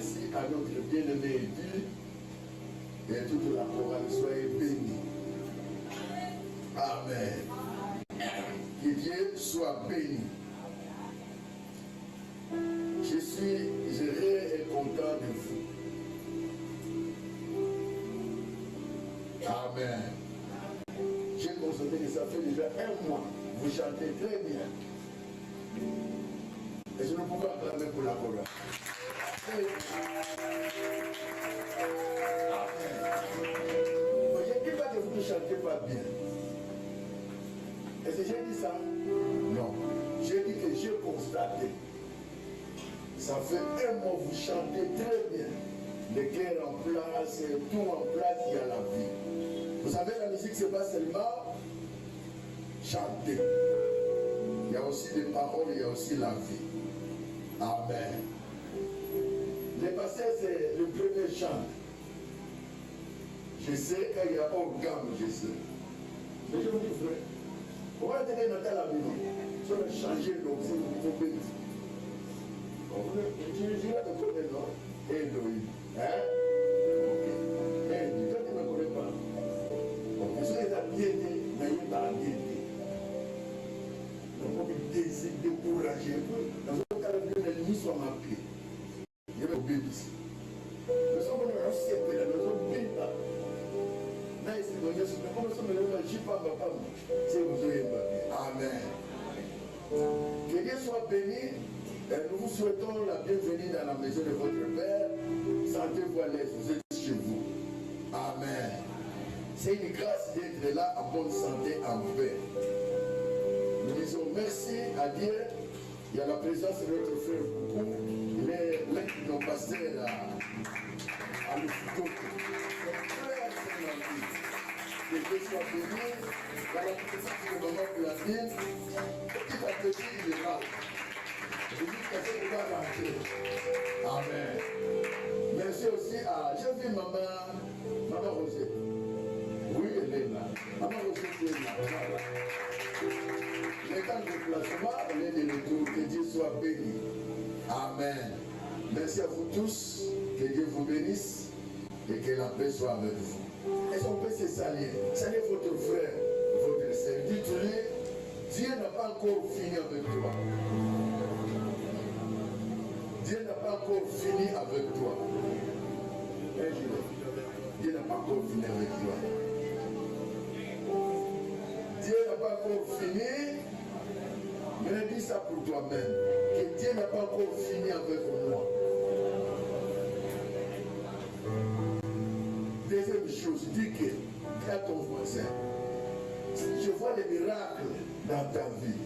merci à notre bien-aimé Edil et toute la chorale. Soyez bénis. Amen. Que Dieu soit béni. Je suis heureux et content de vous. Amen. J'ai constaté que ça fait déjà un mois. Vous chantez très bien. Et je ne peux pas acclamer pour la chorale. Amen. Je ne dis pas que vous ne chantez pas bien. Est-ce que j'ai dit ça? Non. J'ai dit que j'ai constaté. Ça fait un mois, vous chantez très bien. Les cœurs en place, tout en place, il y a la vie. Vous savez, la musique, ce n'est pas seulement chanter. Il y a aussi des paroles, il y a aussi la vie. Amen. Le passé, c'est le premier chant. Je sais qu'il y a organe, je sais. Mais je vous dis, frère, on va tenir notre à la maison. Si on va changer l'objet, il faut bénir. Tu diras de quoi maintenant? Elohim. Hein? Ok. Mais toi, tu ne me connais pas. Ok. Si tu as bien dit, mais il n'y a pas bien dit. Donc, on peut décourager un peu. Dans ce cas, l'ennemi soit ma pied. Il y a un bébé ici. Nous sommes en siècle, nous sommes bien là. Mais c'est bon, comme nous sommes là, je ne sais pas, c'est vous avez bien. Amen. Que Dieu soit béni. Nous vous souhaitons la bienvenue dans la maison de votre Père. Sentez-vous à l'aise, vous êtes chez vous. Amen. C'est une grâce d'être là en bonne santé, en paix. Nous disons merci à Dieu. Il y a la présence de notre frère Coucou. Il est l'un de nos pasteurs à l'Oufouto. Frère, c'est la vie. Que Dieu soit béni. Dans la présence de maman Blandine, petit à petit, il est là. Amen. Merci aussi à... J'ai vu maman Rosée. Oui, elle est là. Maman Rosée, elle est là. Voilà. Le temps de placement, elle est de retour. Que Dieu soit béni. Amen. Merci à vous tous. Que Dieu vous bénisse. Et que la paix soit avec vous. Est-ce qu'on peut se saluer? Saluez votre frère, votre sœur. Dites-lui, Dieu n'a pas encore fini avec toi. Dieu n'a pas encore fini avec toi. Dieu n'a pas encore fini avec toi. Dieu n'a pas encore fini. Mais dis ça pour toi-même. Que Dieu n'a pas encore fini avec moi. Deuxième chose, dis que dis à ton voisin, je vois des miracles dans ta vie.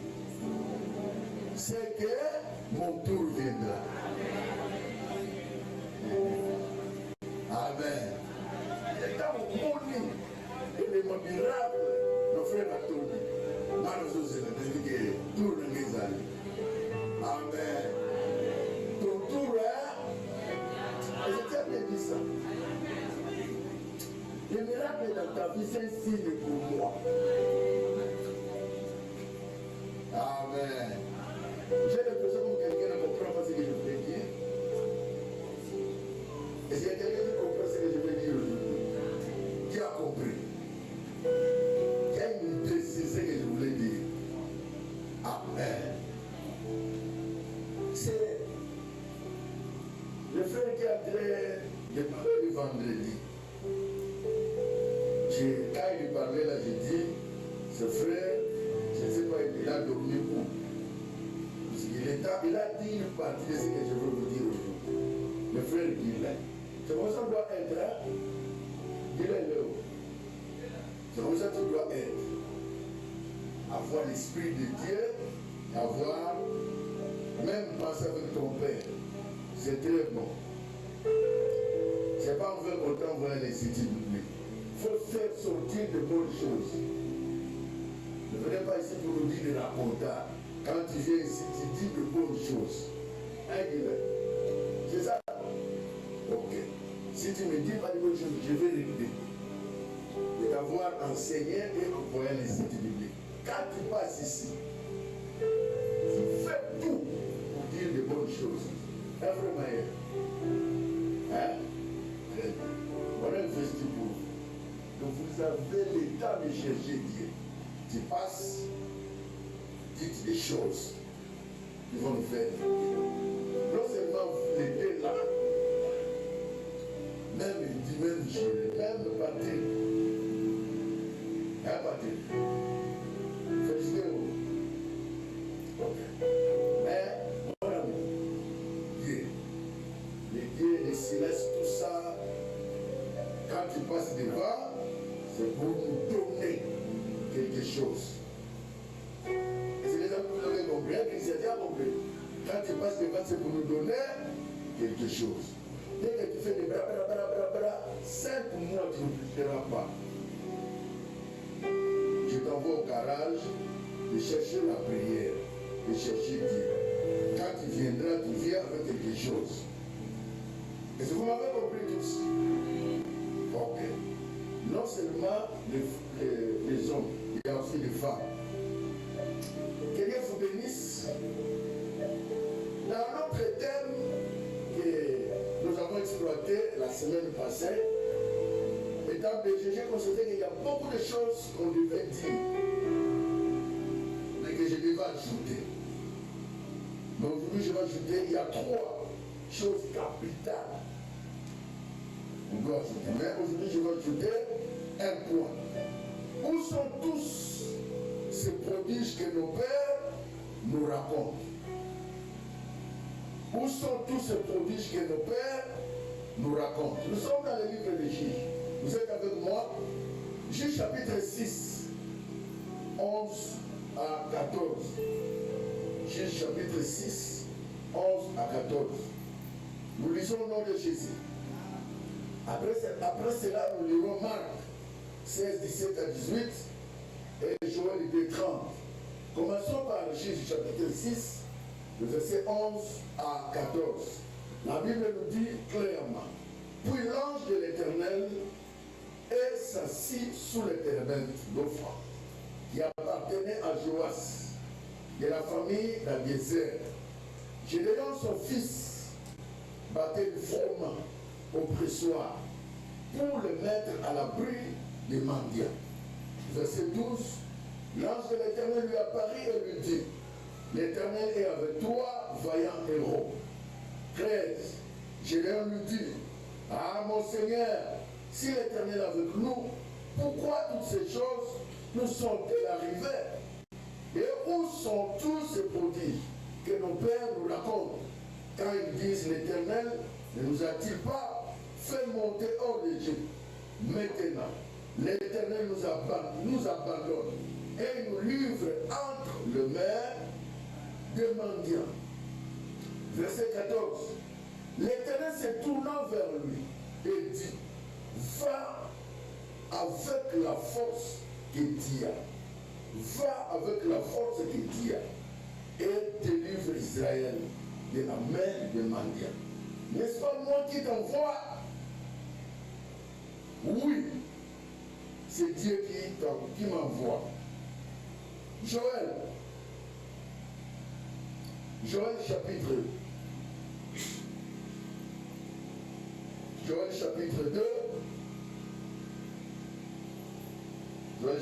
C'est que mon tour viendra. Amen. Et quand vous mourrez, il est mon miracle, nos frères à tourner. Amen. Ton tour, hein? Je t'ai bien dit ça. Le miracle dans ta vie, c'est un signe pour moi. Amen. J'ai l'impression que quelqu'un ne comprend pas ce que je veux dire. Et s'il y a quelqu'un qui comprend ce que je veux dire aujourd'hui, qui a compris, qui a une idée sur ce que je voulais dire. Amen. C'est le frère qui est en train de parler le vendredi. Quand il parlait là, j'ai dit, ce frère, je ne sais pas, il a dormi où. Il a dit une partie de ce que je veux vous dire aujourd'hui. Le frère Guilain. C'est comme ça qu'on doit être là. Guilain est là. C'est comme ça que tu dois être. Avoir l'esprit de Dieu, avoir, même penser avec ton père. C'est très bon. C'est pas ouvert autant voir les sites bibliques. Il faut faire sortir de bonnes choses. Ne venez pas ici pour nous dire de la compta. Quand tu viens ici, tu dis de bonnes choses. Hein, Guilherme? C'est ça? Ok. Si tu ne me dis pas de bonnes choses, je vais répéter. De t'avoir enseigné et envoyé les sites bibliques. Quand tu passes ici, tu fais tout pour dire de bonnes choses. Œuvre Maïa. vous avez le temps de chercher Dieu, tu passes, dites les choses qui vont nous faire. Non seulement vous l'êtes là, même dimanche, même Patrick, hein Patrick, félicitez-vous. Ok. Mais, mon ami, Dieu, les dieux, les célestes, tout ça, quand tu passes devant, c'est pour nous donner quelque chose. Et c'est les amis que vous avez compris, un chrétien a compris. Quand tu passes devant, c'est pour nous donner quelque chose. Dès que tu fais des bras, 5 mois, tu ne feras pas. Je t'envoie au garage de chercher la prière, de chercher Dieu. Quand tu viendras, tu viens avec quelque chose. Est-ce que vous m'avez compris tous? Ok. Non seulement les hommes, il y a aussi les femmes. Que Dieu vous bénisse. Dans notre thème que nous avons exploité la semaine passée, étant BG, j'ai constaté qu'il y a beaucoup de choses qu'on devait dire, mais que je devais ajouter. Mais aujourd'hui, je vais ajouter, il y a 3 choses capitales. On doit ajouter. Mais aujourd'hui, je vais ajouter un point. Où sont tous ces prodiges que nos pères nous racontent? Où sont tous ces prodiges que nos pères nous racontent? Nous sommes dans le livre de Juges. Vous êtes avec moi? Juges chapitre 6, 11 à 14. Juges chapitre 6, 11 à 14. Nous lisons au nom de Jésus. Après cela, nous lirons Marc 16, 17 à 18 et Joël 2, 30. Commençons par Juges chapitre 6, le verset 11 à 14. La Bible nous dit clairement: puis l'ange de l'Éternel s'assit sous le térébinthe d'Ophra, qui appartenait à Joas, de la famille d'Abiézer. Gédéon, son fils, battait le froment au pressoir pour le mettre à l'abri des mendiants. Verset 12. L'ange de l'Éternel lui apparut et lui dit: l'Éternel est avec toi, vaillant héros. 13. Gédéon lui dit: ah mon Seigneur, si l'Éternel est avec nous, pourquoi toutes ces choses nous sont-elles arrivées? Et où sont tous ces prodiges que nos pères nous racontent, quand ils disent: l'Éternel ne nous a-t-il pas fait monter hors d'Égypte? Maintenant, l'Éternel nous abandonne et nous livre entre le mer des mendiants. Verset 14. L'Éternel se tournant vers lui et dit: va avec la force que tu as. Va avec la force que tu as et délivre Israël de la main des mendiants. N'est-ce pas moi qui t'envoie? Oui, c'est Dieu qui m'envoie. Joël chapitre 2. Joël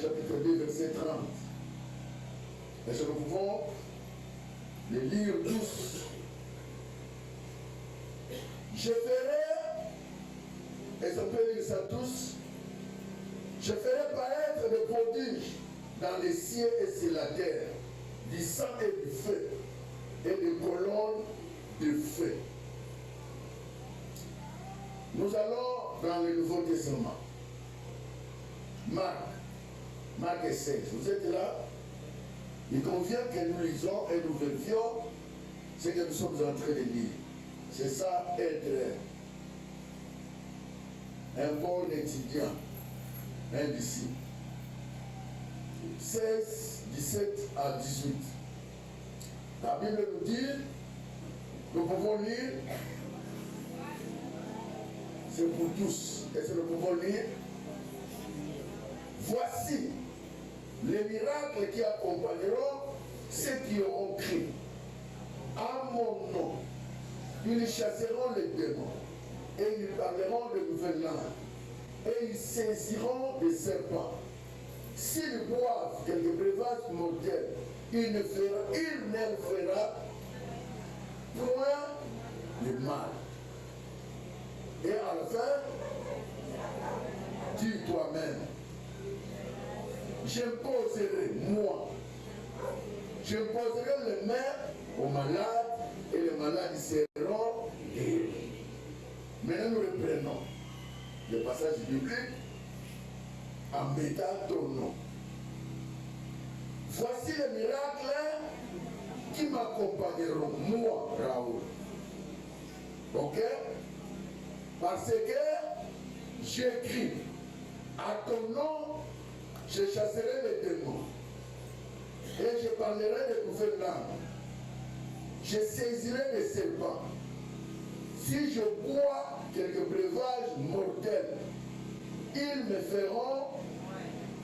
chapitre 2, verset 30. Est-ce que nous pouvons les lire tous? Je ferai, est-ce qu'on peut lire ça tous? Je ferai paraître des prodiges dans les cieux et sur la terre, du sang et du feu, et des colonnes de feu. Nous allons dans le Nouveau Testament. Marc 16. Vous êtes là? Il convient que nous lisons et nous vérifions ce que nous sommes en train de lire. C'est ça, être un bon étudiant, un disciple. 16, 17 à 18. La Bible nous dit, nous pouvons lire, c'est pour tous. Est-ce que nous pouvons lire? Voici les miracles qui accompagneront ceux qui auront crié. À mon nom, ils chasseront les démons et ils parleront de nouvelles langues. et ils saisiront des serpents. S'ils boivent quelques breuvages mortels, il ne leur fera point de mal. Et à la fin, dis toi-même, j'imposerai, moi, j'imposerai les mains aux malades et les malades seront guéris. Maintenant, nous reprenons le passage biblique en mettant ton nom. Voici les miracles qui m'accompagneront, moi, Raoul. Ok? Parce que j'écris, à ton nom, je chasserai les démons. Et je parlerai de nouvelles langues. Je saisirai les serpents. Si je bois quelques breuvages mortels, ils me feront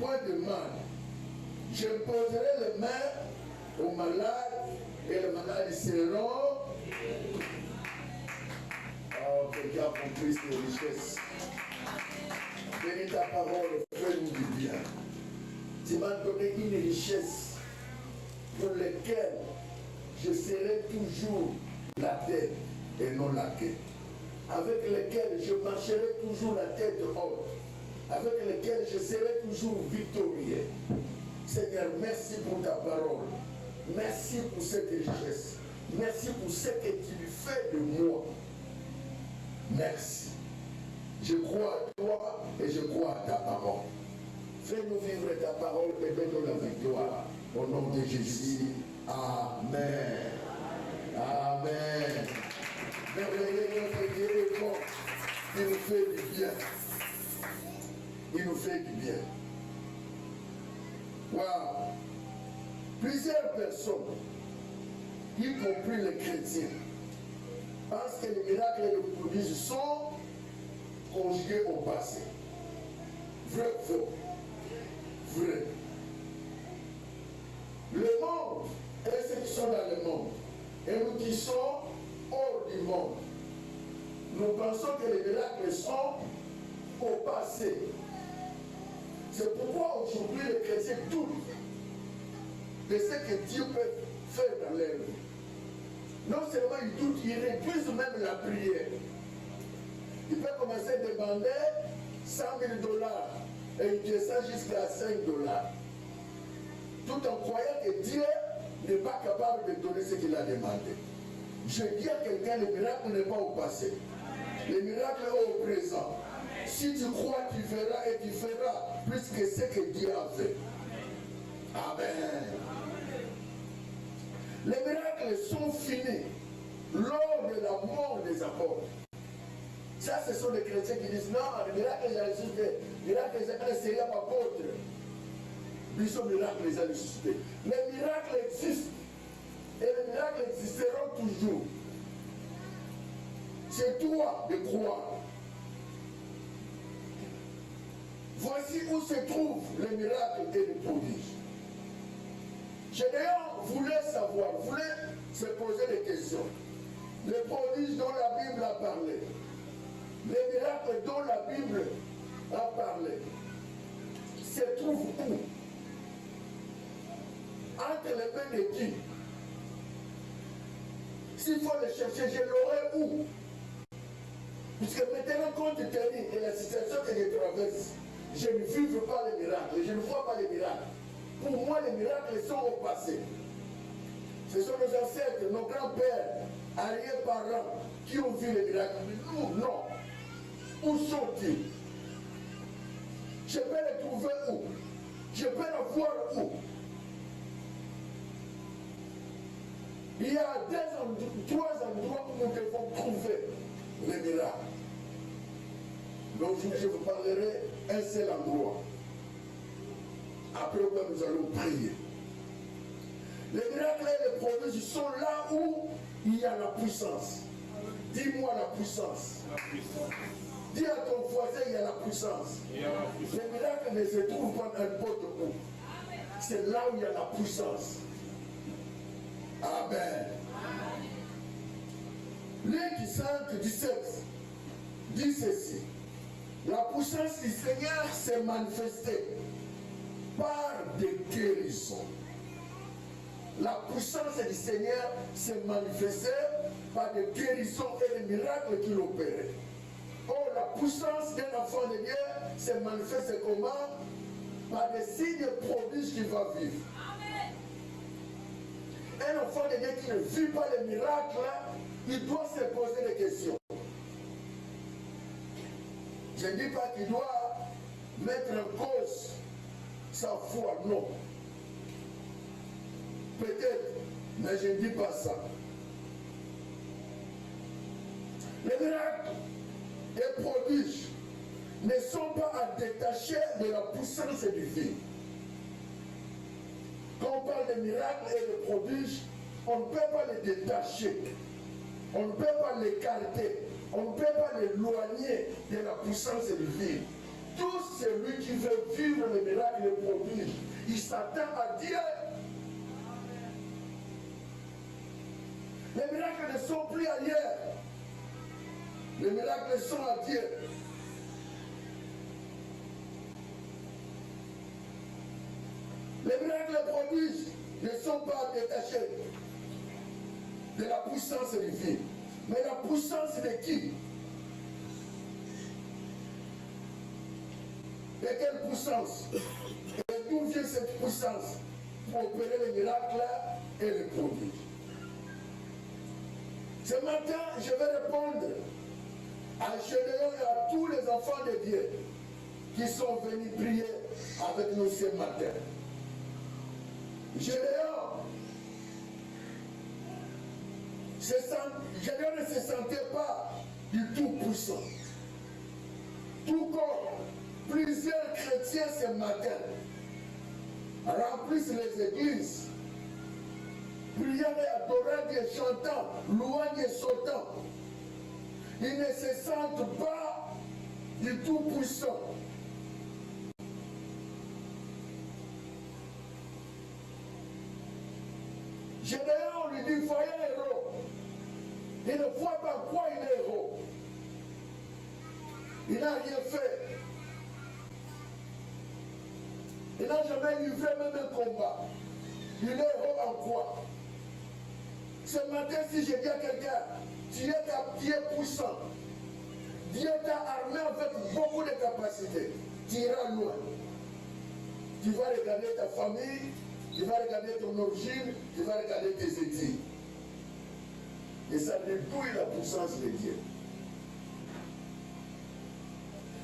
point de mal. Je poserai les mains aux malades et les malades seront. Oh, quelqu'un a compris ces richesses. Bénis ta parole, fais-nous du bien. Tu m'as donné une richesse pour laquelle je serai toujours la tête et non la queue. Avec lesquels je marcherai toujours la tête haute. Avec lesquels je serai toujours victorieux. Seigneur, merci pour ta parole. Merci pour cette richesse. Merci pour ce que tu fais de moi. Merci. Je crois à toi et je crois à ta parole. Fais-nous vivre ta parole et donne-nous la victoire. Au nom de Jésus. Amen. Amen. Merveilleux notre Dieu est bon. Il nous fait du bien. Il nous fait du bien. Wow. Plusieurs personnes, y compris les chrétiens, pensent que les miracles et les prodiges sont conjugués au passé. Vrai, faux. Vrai. Le monde et ceux qui sont dans le monde, et nous qui sommes hors du monde, nous pensons que les miracles sont au passé. C'est pourquoi aujourd'hui les chrétiens doutent de ce que Dieu peut faire dans leur vie. Non seulement ils doutent, ils réduisent même la prière. Il peut commencer à demander 100 000 $ et il descend jusqu'à 5 $. Tout en croyant que Dieu n'est pas capable de donner ce qu'il a demandé. Je dis à quelqu'un, le miracle n'est pas au passé. Le miracle est au présent. Si tu crois, tu verras et tu feras plus que ce que Dieu a fait. Amen. Les miracles sont finis lors de la mort des apôtres. Ça, ce sont les chrétiens qui disent non, les miracles, j'ai ressuscité. Les miracles, j'ai ressuscité apôtres. Ils sont miracles, les a ressuscités. Les miracles existent. Et les miracles existeront toujours. C'est toi de croire. Voici où se trouvent les miracles et les prodiges. Gédéon voulait savoir, voulait se poser des questions. Les prodiges dont la Bible a parlé, les miracles dont la Bible a parlé, se trouvent où? Entre les mains de qui? S'il faut les chercher, je l'aurai où? Puisque maintenant, compte tenu de la situation que je traverse, je ne vivre pas les miracles, je ne vois pas les miracles. Pour moi, les miracles sont au passé. Ce sont nos ancêtres, nos grands-pères, arrière-parents qui ont vu les miracles. Mais nous, non. Où sont-ils? Je peux les trouver où? Je peux les voir où? Il y a trois endroits où nous devons trouver les miracles. Donc je vous parlerai un seul endroit. Après nous allons prier. Les miracles et les prodiges sont là où il y a la puissance. Dis-moi la puissance. Dis à ton voisin, il y a la puissance. Les miracles ne se trouvent pas n'importe où. C'est là où il y a la puissance. Amen. Luc 5, 17 dit ceci. La puissance du Seigneur s'est manifestée par des guérisons. La puissance du Seigneur s'est manifestée par des guérisons et des miracles qu'il opérait. Or, la puissance d'un enfant de Dieu se manifeste comment? Par des signes et prodiges qu'il va vivre. Amen. Un enfant de Dieu qui ne vit pas les miracles, il doit se poser des questions. Je ne dis pas qu'il doit mettre en cause sa foi, non. Peut-être, mais je ne dis pas ça. Les miracles et prodiges ne sont pas à détacher de la puissance divine. Quand on parle de miracles et de prodiges, on ne peut pas les détacher. On ne peut pas l'écarter. On ne peut pas l'éloigner de la puissance divine. Tout celui qui veut vivre les miracles et les prodiges, il s'attend à Dieu. Les miracles ne sont plus ailleurs. Les miracles sont à Dieu. Les miracles et prodiges ne sont pas détachés de la puissance divine. Mais la puissance de qui? De quelle puissance? Et d'où vient cette puissance pour opérer les miracles et les prodiges? Ce matin, je vais répondre à Gédéon et à tous les enfants de Dieu qui sont venus prier avec nous ce matin. Gédéon ne se sentait pas du tout puissant. Tout comme plusieurs chrétiens ce matin remplissent les églises, priant et adorant Dieu, chantant, louant et sautant. Ils ne se sentent pas du tout puissants. Gédéon lui dit, voyez héros. Il ne voit pas quoi il est héros. Il n'a rien fait. Il n'a jamais livré même un combat. Il est héros en quoi? Ce matin, si je dis à quelqu'un, tu es puissant, Dieu t'a armé avec beaucoup de capacités, tu iras loin. Tu vas regarder ta famille, tu vas regarder ton origine, tu vas regarder tes études. Et ça dépouille la puissance de Dieu.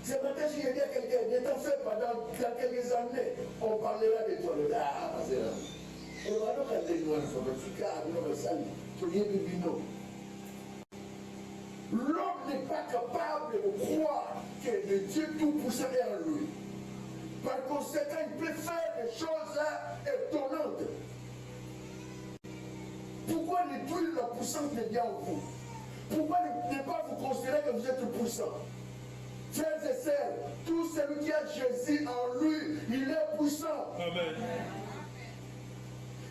Ce matin, si je dis à quelqu'un, ne t'en fais pas, dans quelques années, on parlera de toi. Ah, c'est là. L'homme n'est pas capable de croire que le Dieu Tout-Puissant est en lui. Par conséquent, il peut faire des choses étonnantes. Pourquoi détruire la puissance de Dieu en vous? Pourquoi ne pas vous considérer que vous êtes puissant? Frères et sœurs, tout celui qui a Jésus en lui, il est puissant. Amen.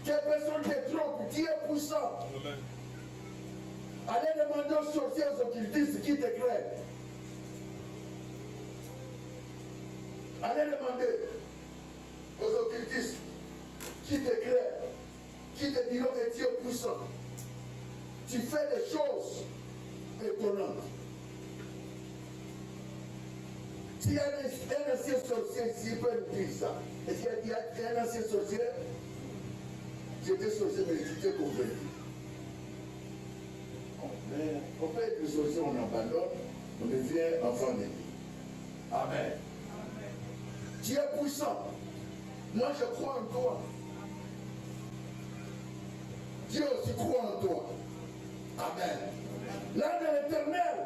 Que personne ne te trompe, qui est puissant. Amen. Allez demander aux sorciers, aux occultistes qui te craignent. Allez demander aux occultistes qui te craignent, qui te diront que tu es puissant. Tu fais des choses étonnantes. S'il y a un ancien sorcier ici, il peut nous dire ça. Est-ce qu'il y a un ancien sorcier? J'étais sorcier, mais j'étais convaincu. Mais on peut être sorcier, on abandonne, on devient enfant de Dieu. Amen. Tu es puissant. Moi, je crois en toi. Dieu aussi croit en toi. Amen. L'âme de l'Éternel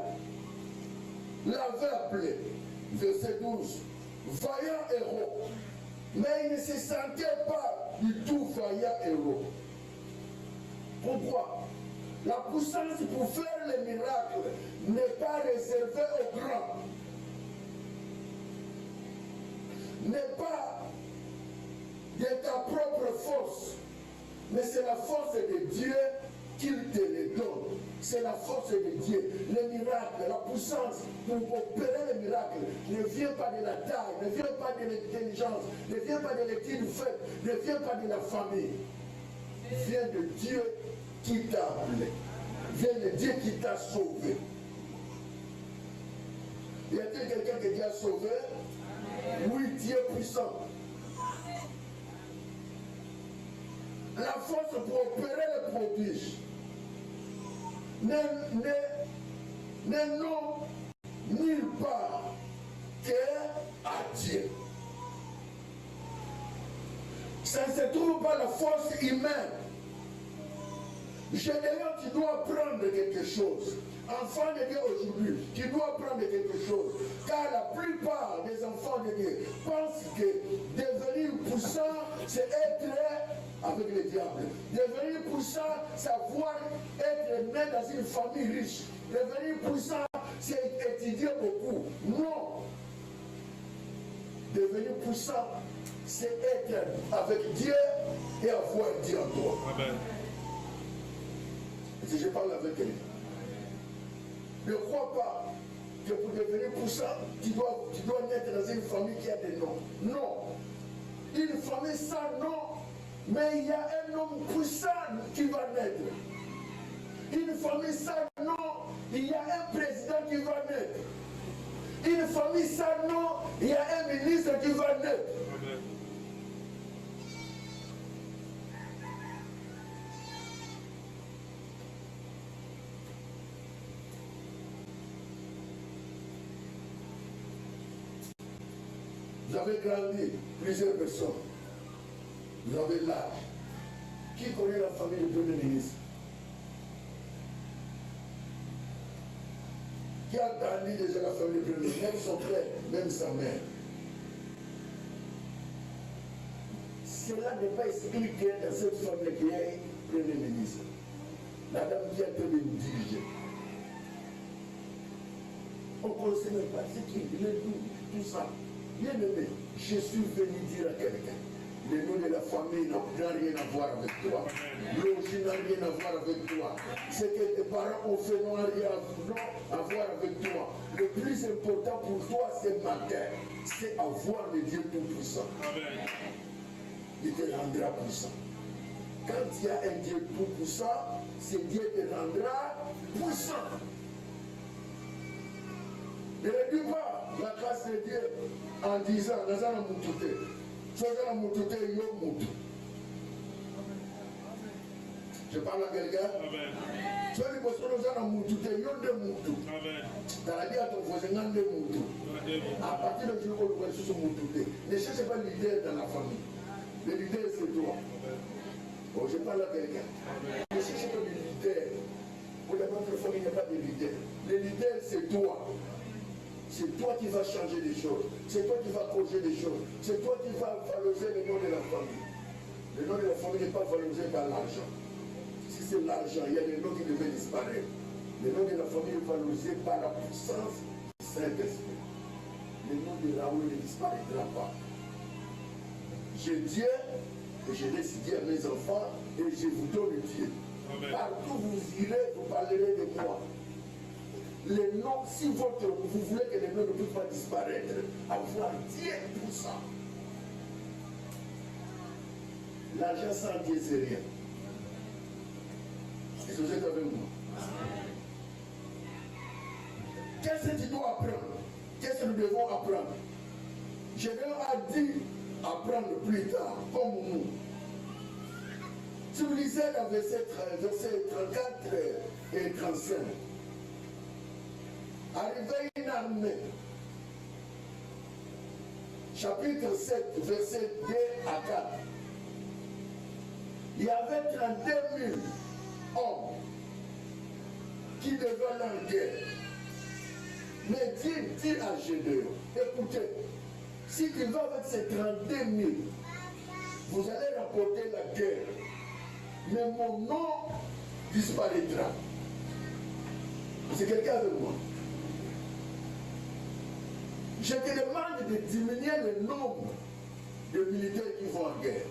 l'avait appelé, verset 12, vaillant héros. Mais il ne se sentait pas du tout vaillant héros. Pourquoi? La puissance pour faire les miracles n'est pas réservée aux grands. N'est pas de ta propre force, mais c'est la force de Dieu qu'il te le donne. c'est la force de Dieu. Le miracle, la puissance pour opérer le miracle ne vient pas de la taille, ne vient pas de l'intelligence, ne vient pas de l'étude faite, ne vient pas de la famille. Vient de Dieu qui t'a appelé. Vient de Dieu qui t'a sauvé. Y a-t-il quelqu'un qui t'a sauvé? Oui, Dieu puissant. La force pour opérer le prodige n'est non nulle part qu'à Dieu. Ça ne se trouve pas la force humaine. Généralement, tu dois apprendre quelque chose. Enfant de Dieu aujourd'hui, tu dois apprendre quelque chose. Car la plupart des enfants de Dieu pensent que devenir puissant, c'est être avec le diable. Devenir puissant, c'est être né dans une famille riche. Devenir puissant, c'est étudier beaucoup. Non. Devenir puissant, c'est être avec Dieu et avoir Dieu en toi. Amen. Si je parle avec elle, ne crois pas que pour devenir puissant, tu dois naître dans une famille qui a des noms. Non. Une famille sans nom, mais il y a un homme puissant qui va naître. Une famille sans nom, il y a un président qui va naître. Une famille sans nom, il y a un ministre qui va naître. Amen. Vous avez grandi, plusieurs personnes. Vous avez l'âge. Qui connaît la famille du Premier ministre? Qui a grandi déjà la famille du Premier ministre? Même son père, même sa mère. Cela n'est pas expliqué dans cette famille qui est Premier ministre. La dame qui a été dirigée. On ne connaît même pas ce qui est tout ça. Bien aimé, je suis venu dire à quelqu'un, le nom de la famille n'a rien à voir avec toi. L'origine n'a rien à voir avec toi. Ce que tes parents ont fait n'a rien à voir avec toi. Le plus important pour toi ce matin, c'est avoir le Dieu tout-puissant. Il te rendra puissant. Quand il y a un Dieu tout-puissant, ce Dieu te rendra puissant. Ne réduis pas la grâce de Dieu en disant, Nazana Moutouté, Nazana Moutouté, Yo Moutou. Je parle à quelqu'un. Tu vas dire que Nazana Moutouté, Yo de Moutou. Tu as dit à ton voisin, Nan de Moutou. À partir du jour où tu vas sur Moutouté, ne cherchez pas le leader dans la famille. Le leader, c'est toi. Bon, je parle à quelqu'un. Ne cherchez pas le leader. Pour notre famille, il n'y a pas de leader. Le leader, c'est toi. C'est toi qui vas changer les choses. C'est toi qui vas causer les choses. C'est toi qui vas valoriser le nom de la famille. Le nom de la famille n'est pas valorisé par l'argent. Si c'est l'argent, il y a des noms qui devaient disparaître. Le nom de la famille est valorisé par la puissance du Saint-Esprit. Le nom de Raoul ne disparaîtra pas. J'ai Dieu et je laisse dire à mes enfants et je vous donne Dieu. Amen. Partout où vous irez, vous parlerez de moi. Les noms, si vous voulez que les noms ne puissent pas disparaître, avoir Dieu pour ça. L'argent sans Dieu, c'est rien. Est-ce que vous êtes avec moi? Qu'est-ce que tu dois apprendre? Qu'est-ce que nous devons apprendre? Je leur ai dit apprendre plus tard, comme nous. Si vous lisez dans verset 34 et 35, arrivé une armée, chapitre 7, verset 2 à 4, il y avait 32 000 hommes qui devaient aller en guerre. Mais Dieu dit à Gédéon, écoutez, si tu vas avec ces 32 000, vous allez remporter la guerre. Mais mon nom disparaîtra. C'est quelqu'un avec moi. Je te demande de diminuer le nombre de militaires qui vont en guerre.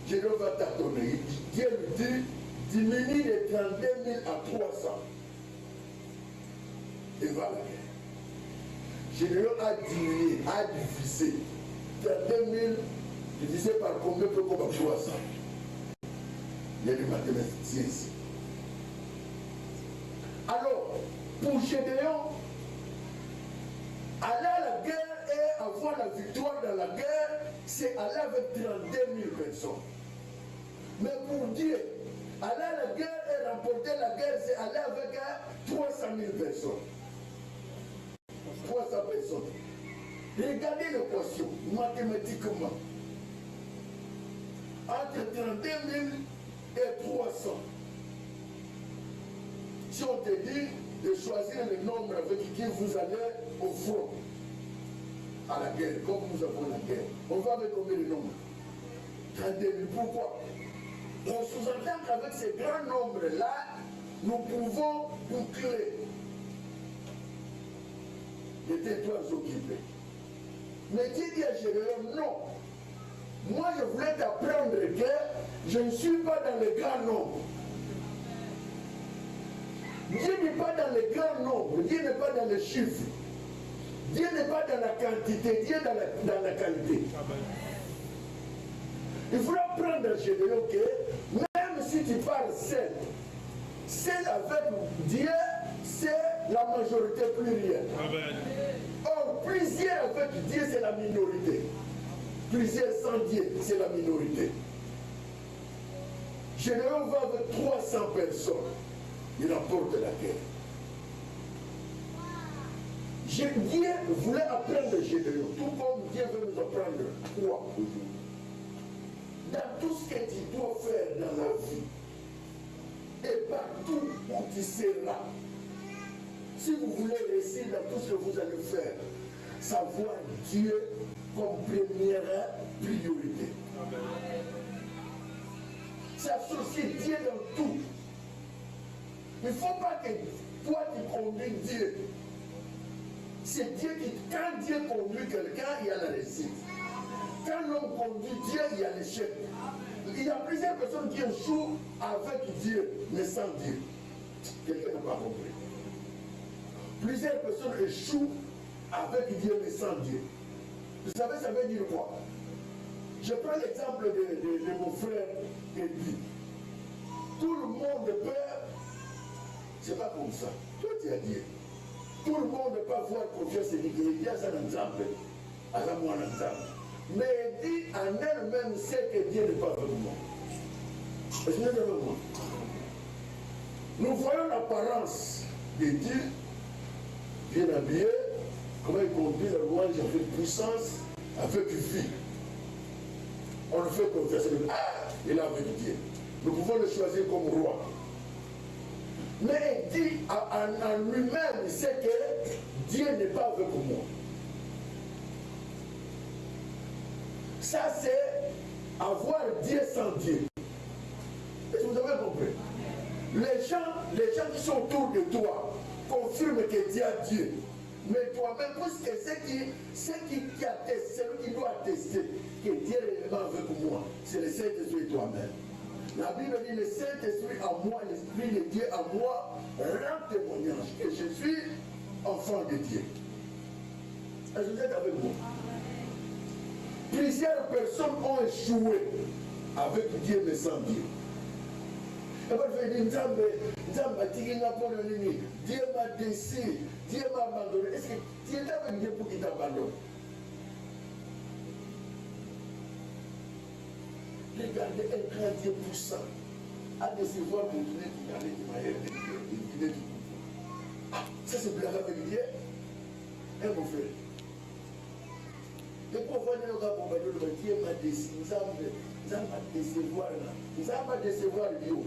Je ne vais pas t'attendre. Dieu lui dit, diminue de 32 000 à 300. Et va à la guerre. Gédéon a diminué, a divisé. 32 000 divisé par combien peut qu'on va 300. Il y a des mathématiciens ici. Alors, pour Gédéon, aller à la guerre et avoir la victoire dans la guerre, c'est aller avec 32 000 personnes. Mais pour Dieu, aller à la guerre et remporter la guerre, c'est aller avec 300 000 personnes. 300 personnes. Regardez l'équation, mathématiquement. Entre 32 000 et 300. Si on te dit de choisir le nombre avec qui vous allez au front, à la guerre, comme nous avons la guerre, on va avec combien de nombres? 32 000. Pourquoi? On sous-entend qu'avec ces grands nombres-là, nous pouvons boucler les territoires occupés. Mais qui dit à Gédéon, non. Moi, je voulais t'apprendre que je ne suis pas dans les grands nombres. Dieu n'est pas dans les grands nombres, Dieu n'est pas dans les chiffres. Dieu n'est pas dans la quantité, Dieu est dans la qualité. Il faut apprendre à Gédéon que même si tu parles seul, seul avec Dieu, c'est la majorité plurielle. Or, plusieurs avec Dieu, c'est la minorité. Plusieurs sans Dieu, c'est la minorité. Gédéon va avec 300 personnes. Il remporte la guerre. Dieu voulait apprendre Gédéon, tout comme Dieu veut nous apprendre quoi aujourd'hui. Dans tout ce que tu dois faire dans la vie, et partout où tu seras, si vous voulez réussir dans tout ce que vous allez faire, savoir Dieu comme première priorité. S'associer Dieu dans tout. Il ne faut pas que toi tu conduis Dieu. C'est Dieu qui, quand Dieu conduit quelqu'un, il y a la réussite. Quand l'homme conduit Dieu, il y a l'échec. Il y a plusieurs personnes qui échouent avec Dieu, mais sans Dieu. Quelqu'un n'a pas compris. Plusieurs personnes échouent avec Dieu, mais sans Dieu. Vous savez, ça veut dire quoi? Je prends l'exemple de mon frère Eddie. Tout le monde peut. C'est pas comme ça. Toi, tu as dit. Tout le monde ne peut pas avoir confiance en Dieu. Il y a ça dans l'exemple. À la moi, dans l'exemple. Mais il dit en elle-même, c'est que Dieu n'est pas avec moi. Est-ce que vous êtes avec moi? Nous voyons l'apparence de Dieu, bien habillé, comment il conduit la louange avec puissance, avec vie. On le fait confiance. Ah, il est avec Dieu. Nous pouvons le choisir comme roi. Mais il dit en lui-même, il sait que Dieu n'est pas avec moi. Ça, c'est avoir Dieu sans Dieu. Est-ce que vous avez compris? Les gens qui sont autour de toi confirment que Dieu a Dieu. Mais toi-même, puisque qui atteste, celui qui doit attester que Dieu est réellement avec moi, c'est le Saint-Esprit et toi-même. La Bible dit le Saint-Esprit en moi, l'Esprit de Dieu en moi, rend témoignage que je suis enfant de Dieu. Est-ce que vous êtes avec moi? Plusieurs personnes ont échoué avec Dieu mais sans Dieu. Et quand je dis Dieu m'a déçu, Dieu m'a abandonné. Est-ce que tu es avec Dieu pour qu'il t'abandonne? Regardez un grand Dieu puissant à décevoir pour donner du garder du maillot de Dieu. Ça c'est blague avec Dieu. Et mon frère. Et pour voir le gars pour me dire Dieu m'a déçu, nous allons décevoir là. Nous allons décevoir Dieu.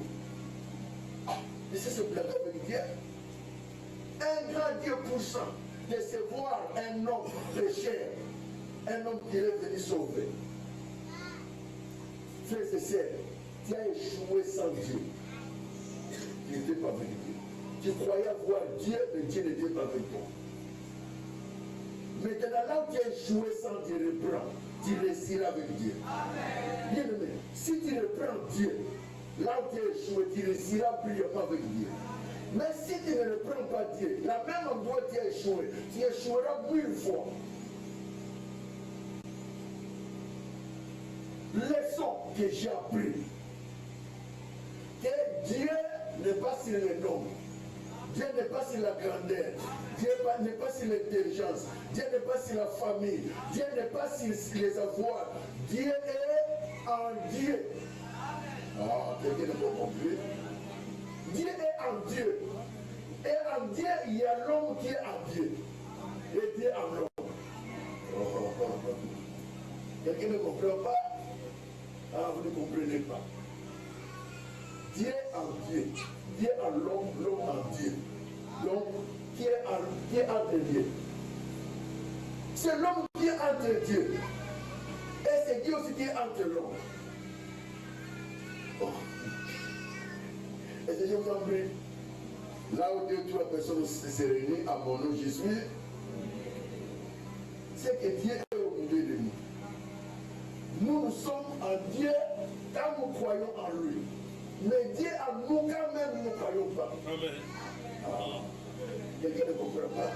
Et ça c'est blague avec Dieu. Un grand Dieu puissant décevoir un homme pécheur, un homme qui est venu sauver. Frères et sœurs, tu as échoué sans Dieu. Tu n'étais pas avec Dieu. Tu croyais avoir Dieu, mais Dieu n'était pas avec toi. Maintenant, là où tu as échoué sans Dieu, reprends. Tu réussiras avec Dieu. Bien aimé, si tu reprends Dieu, là où tu es échoué, tu réussiras plus avec Dieu. Mais si tu ne le prends pas Dieu, la même endroit où tu as échoué, tu échoueras 1000 fois. Leçon que j'ai appris, que Dieu n'est pas sur les noms, Dieu n'est pas sur la grandeur, Dieu n'est pas sur l'intelligence, Dieu n'est pas sur la famille, Dieu n'est pas sur les avoirs, Dieu est en Dieu. Ah, quelqu'un n'a pas compris. Dieu est en Dieu. Et en Dieu, il y a l'homme qui est en Dieu. Et Dieu en l'homme. Quelqu'un ne comprend pas? Ah, vous ne comprenez pas. Dieu en Dieu. Dieu en l'homme, l'homme en Dieu. Donc, qui est entre Dieu. C'est l'homme qui est entre Dieu. Et c'est Dieu aussi qui est entre l'homme. Oh. Et c'est je vous en prie. Là où 2 ou 3 personnes se réunissent à mon nom, je suis. C'est que Dieu est au milieu de nous. Nous sommes en Dieu quand nous croyons en lui. Mais Dieu en nous quand même nous ne croyons pas. Amen. Ah. Quelqu'un ne comprend pas.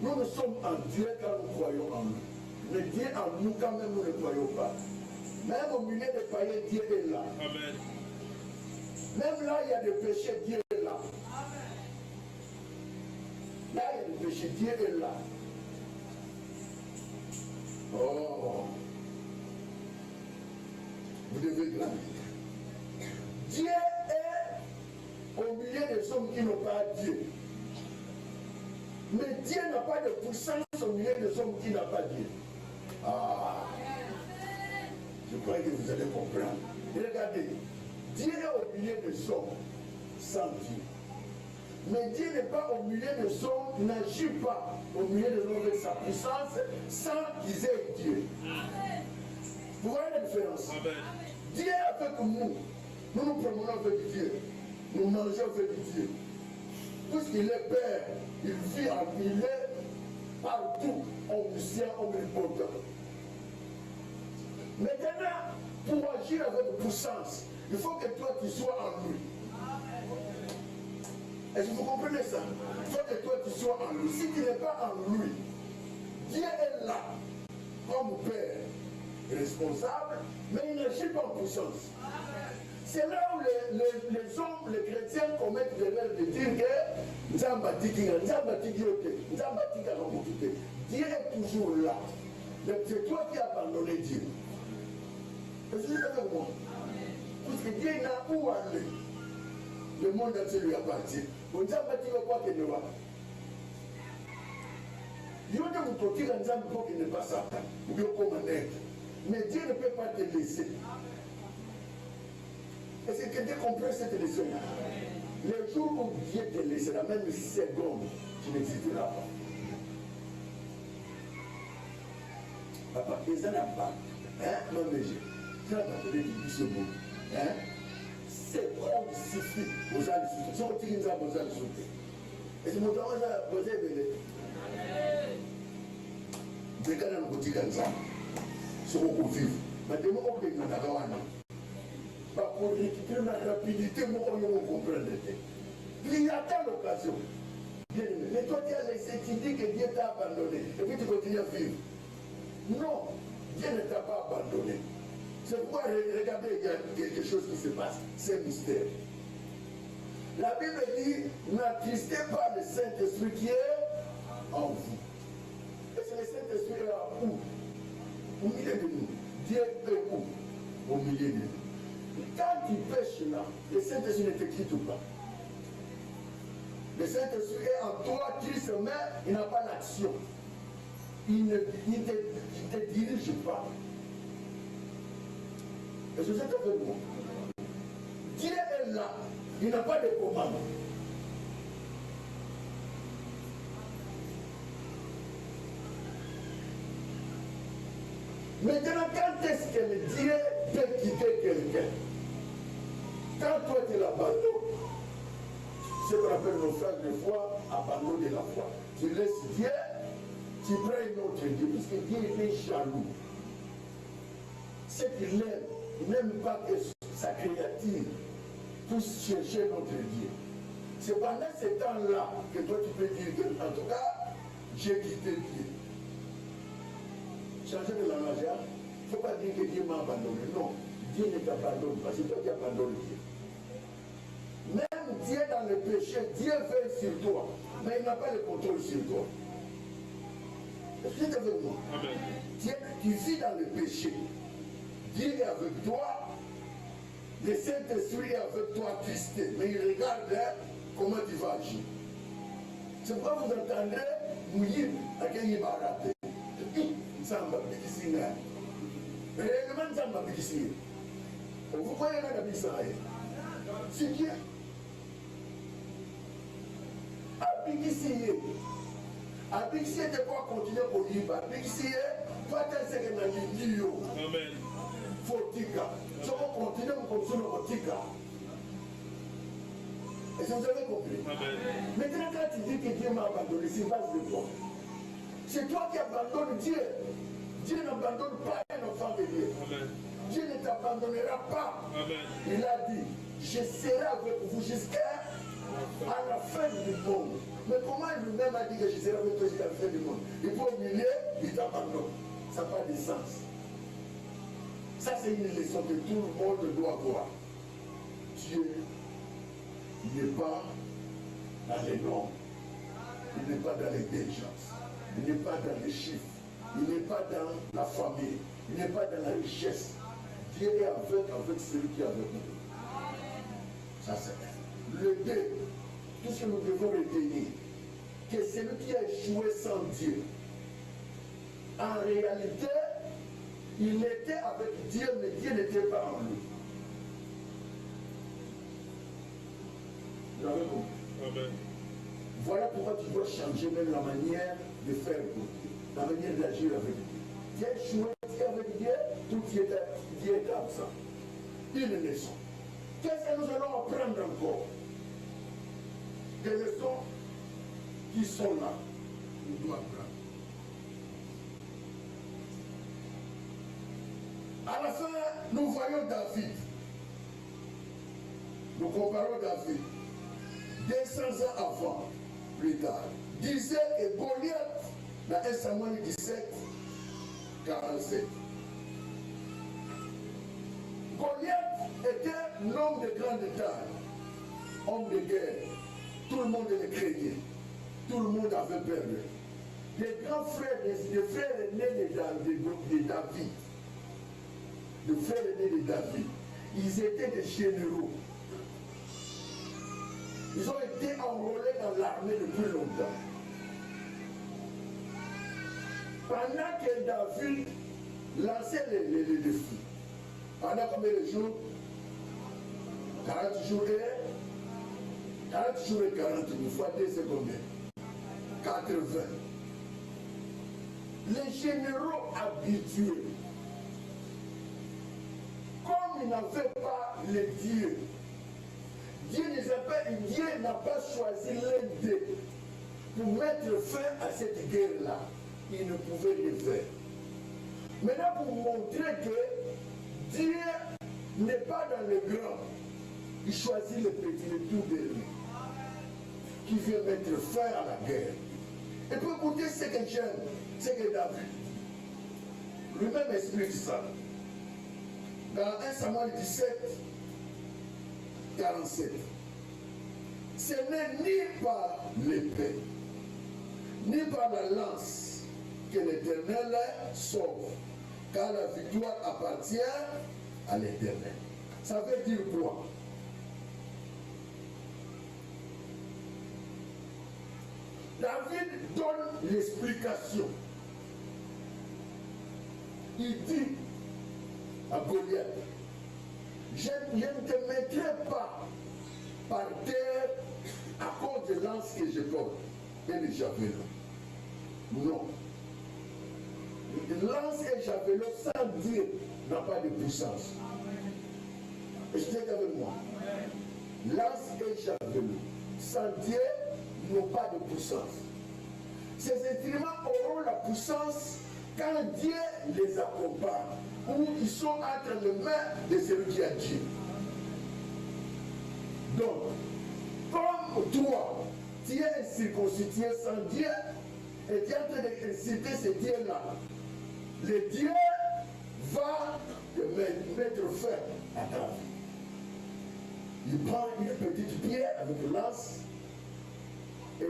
Nous sommes en Dieu quand nous croyons en lui. Mais Dieu en nous quand même nous ne croyons pas. Même au milieu des païens, Dieu est là. Amen. Même là, il y a des péchés, Dieu est là. Là, il y a des péchés, Dieu est là. Oh. Vous devez grandir. Dieu est au milieu des hommes qui n'ont pas Dieu. Mais Dieu n'a pas de puissance au milieu des hommes qui n'ont pas Dieu. Ah. Je crois que vous allez comprendre. Et regardez, Dieu est au milieu des hommes sans Dieu. Mais Dieu n'est pas au milieu des hommes, n'agit pas au milieu des hommes avec sa puissance sans qu'ils aient Dieu. Amen. Vous voyez la différence? Amen. Dieu est avec nous. Nous nous promenons avec Dieu. Nous mangeons avec Dieu. Puisqu'il est Père, il vit en il est partout, omniscient, omnipotent. Maintenant, pour agir avec puissance, il faut que toi tu sois en lui. Est-ce que vous comprenez ça? Il faut que toi tu sois en lui. Si tu n'es pas en lui, Dieu est là, comme Père, responsable, mais il n'agit pas en puissance. C'est là où les hommes, les chrétiens commettent l'erreur de dire que Dieu est toujours là. C'est toi qui as abandonné Dieu. Est-ce que vous êtes avec moi? Parce que Dieu n'a où aller. Le monde entier lui appartient. Vous ne savez pas quoi qu'il ne va. Dieu ne vous protège en disant qu'il n'est pas Satan. Ou bien comme un être. Mais Dieu ne peut pas te laisser. Est-ce que quelqu'un comprend cette leçon-là? Le jour où Dieu te laisse, la même seconde, tu n'existeras pas. Papa, et ça n'a pas. Hein, non, mais je n'ai pas de ce mot. Hein? C'est comme si vous allez soutenir. Si on tire ça, vous allez soutenir. Et c'est mon temps, vous avez venu. Vous avez quand même dit comme ça. C'est beaucoup vivre. Maintenant, on peut dire pas pour récupérer la rapidité, moi, on comprend. Il y a tant d'occasions. Mais toi, tu as laissé, tu dis que Dieu t'a abandonné. Et puis tu continues à vivre. Non, Dieu ne t'a pas abandonné. C'est pourquoi, regardez, il y a quelque chose qui se passe. C'est un mystère. La Bible dit, n'attristez pas le Saint-Esprit qui est en vous. Et c'est le Saint-Esprit est en où? Au milieu de nous. Dieu est où? Au milieu de nous. Quand tu pêches là, le Saint-Esprit ne te quitte pas. Le Saint-Esprit est en toi, Christ, mais il n'a pas l'action. Il ne te dirige pas. Et je sais que c'est bon. Dieu est là. Il n'a pas de commande. Maintenant, quand est-ce que le Dieu peut quitter quelqu'un? Quand toi tu l'abandonnes, ce qu'on appelle nos frères de foi, abandon de la foi. Tu laisses Dieu, tu prends un autre Dieu, puisque Dieu est jaloux. Ce qu'il aime, il n'aime pas que sa créature, pour chercher notre Dieu. C'est pendant ce temps-là que toi tu peux dire que, en tout cas, j'ai quitté Dieu. Changer de langage, il ne faut pas dire que Dieu m'a abandonné. Non, Dieu ne t'abandonne pas, c'est toi qui abandonnes Dieu. Même Dieu dans le péché, Dieu veille sur toi, mais il n'a pas le contrôle sur toi. Est-ce que tu es avec moi? Dieu, tu vis dans le péché. Dieu est avec toi, le Saint-Esprit est avec toi, Christ, mais il regarde comment tu vas agir. C'est pourquoi vous entendrez mouiller à quel il va rater. Samba Bikisinga. Réellement Samba Bikisinga. Vous voyez là la Israël. C'est Dieu. Abikisinga. Abikisinga de quoi continuer pour vivre. Abikisinga, toi tu sais que dans l'Idio. Amen. Fortika. Si on continue comme ça, on Fortika. Est-ce que vous avez compris? Amen. Maintenant, quand tu dis que Dieu m'a abandonné, c'est base de toi. C'est toi qui abandonnes Dieu. Dieu n'abandonne pas un enfant de Dieu. Amen. Dieu ne t'abandonnera pas. Amen. Il a dit, je serai avec vous jusqu'à la fin du monde. Mais comment lui-même a dit que je serai avec toi jusqu'à la fin du monde? Il peut au milieu, il t'abandonne. Ça n'a pas de sens. Ça, c'est une leçon que tout le monde doit voir. Dieu n'est pas dans les noms. Il n'est pas dans les diligence. Il n'est pas dans les chiffres. Il n'est pas dans la famille. Il n'est pas dans la richesse. Dieu est avec celui qui est avec nous. Ça c'est le deux. Tout ce que nous devons retenir, que celui qui a échoué sans Dieu, en réalité, il était avec Dieu, mais Dieu n'était pas en lui. Vous avez compris? Amen. Voilà pourquoi tu dois changer même la manière de faire pour Dieu, la manière d'agir avec Dieu. Tu as échoué avec Dieu, tout Dieu est absent. Une leçon. Qu'est-ce que nous allons apprendre encore? Des leçons qui sont là. Nous devons apprendre. À la fin, nous voyons David. Nous comparons David. 200 ans avant, plus tard, disait que Goliath, dans 1 Samuel 17, 47. Goliath était un homme de grande taille, homme de guerre. Tout le monde le craignait. Tout le monde avait peur de lui. Les grands frères, les frères aînés de David, les frères aînés de David, ils étaient des généraux. Ils ont été enrôlés dans l'armée depuis longtemps. Pendant que David lançait les défis, pendant combien de jours? 40 jours et 40 jours et 40 jours, fois 2 c'est combien? 80. Les généraux habitués, comme ils n'avaient pas le Dieu, Dieu n'a pas choisi l'un d'eux pour mettre fin à cette guerre-là. Il ne pouvait le faire. Maintenant, pour montrer que Dieu n'est pas dans le grand, il choisit le petit, le tout dernier, qui vient mettre fin à la guerre. Et pour écouter ce que j'aime, c'est que David lui-même explique ça. Dans 1 Samuel 17, 47. Ce n'est ni par l'épée, ni par la lance que l'Éternel sauve, car la victoire appartient à l'Éternel. Ça veut dire quoi? David donne l'explication. Il dit à Goliath, je ne te mettrai pas par terre à cause de lance que je porte et de javelot. Non. Lance et javelot sans Dieu n'a pas de puissance. Est-ce que tu es avec moi? Lance et javelot sans Dieu n'ont pas de puissance. Ces instruments auront la puissance quand Dieu les accompagne, ou ils sont entre les mains de celui qui a Dieu. Donc, comme toi, tu es incirconcis, tu es sans Dieu, et tu es en train d'inciter ce Dieu-là, le Dieu va te mettre fin à ta vie. Il prend une petite pierre avec une lance et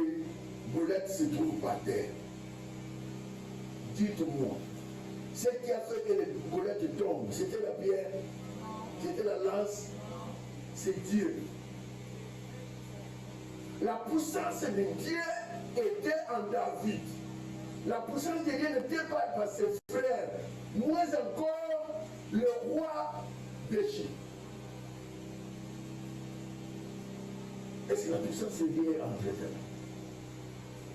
Goliath se trouve par terre. Dites-moi, ce qui a fait que le Goliath tombe, c'était la pierre, c'était la lance, c'est Dieu. La puissance de Dieu était en David. La puissance de Dieu n'était pas par ses frères, moins encore le roi d'Égypte. Et c'est la puissance de Dieu entre tes mains.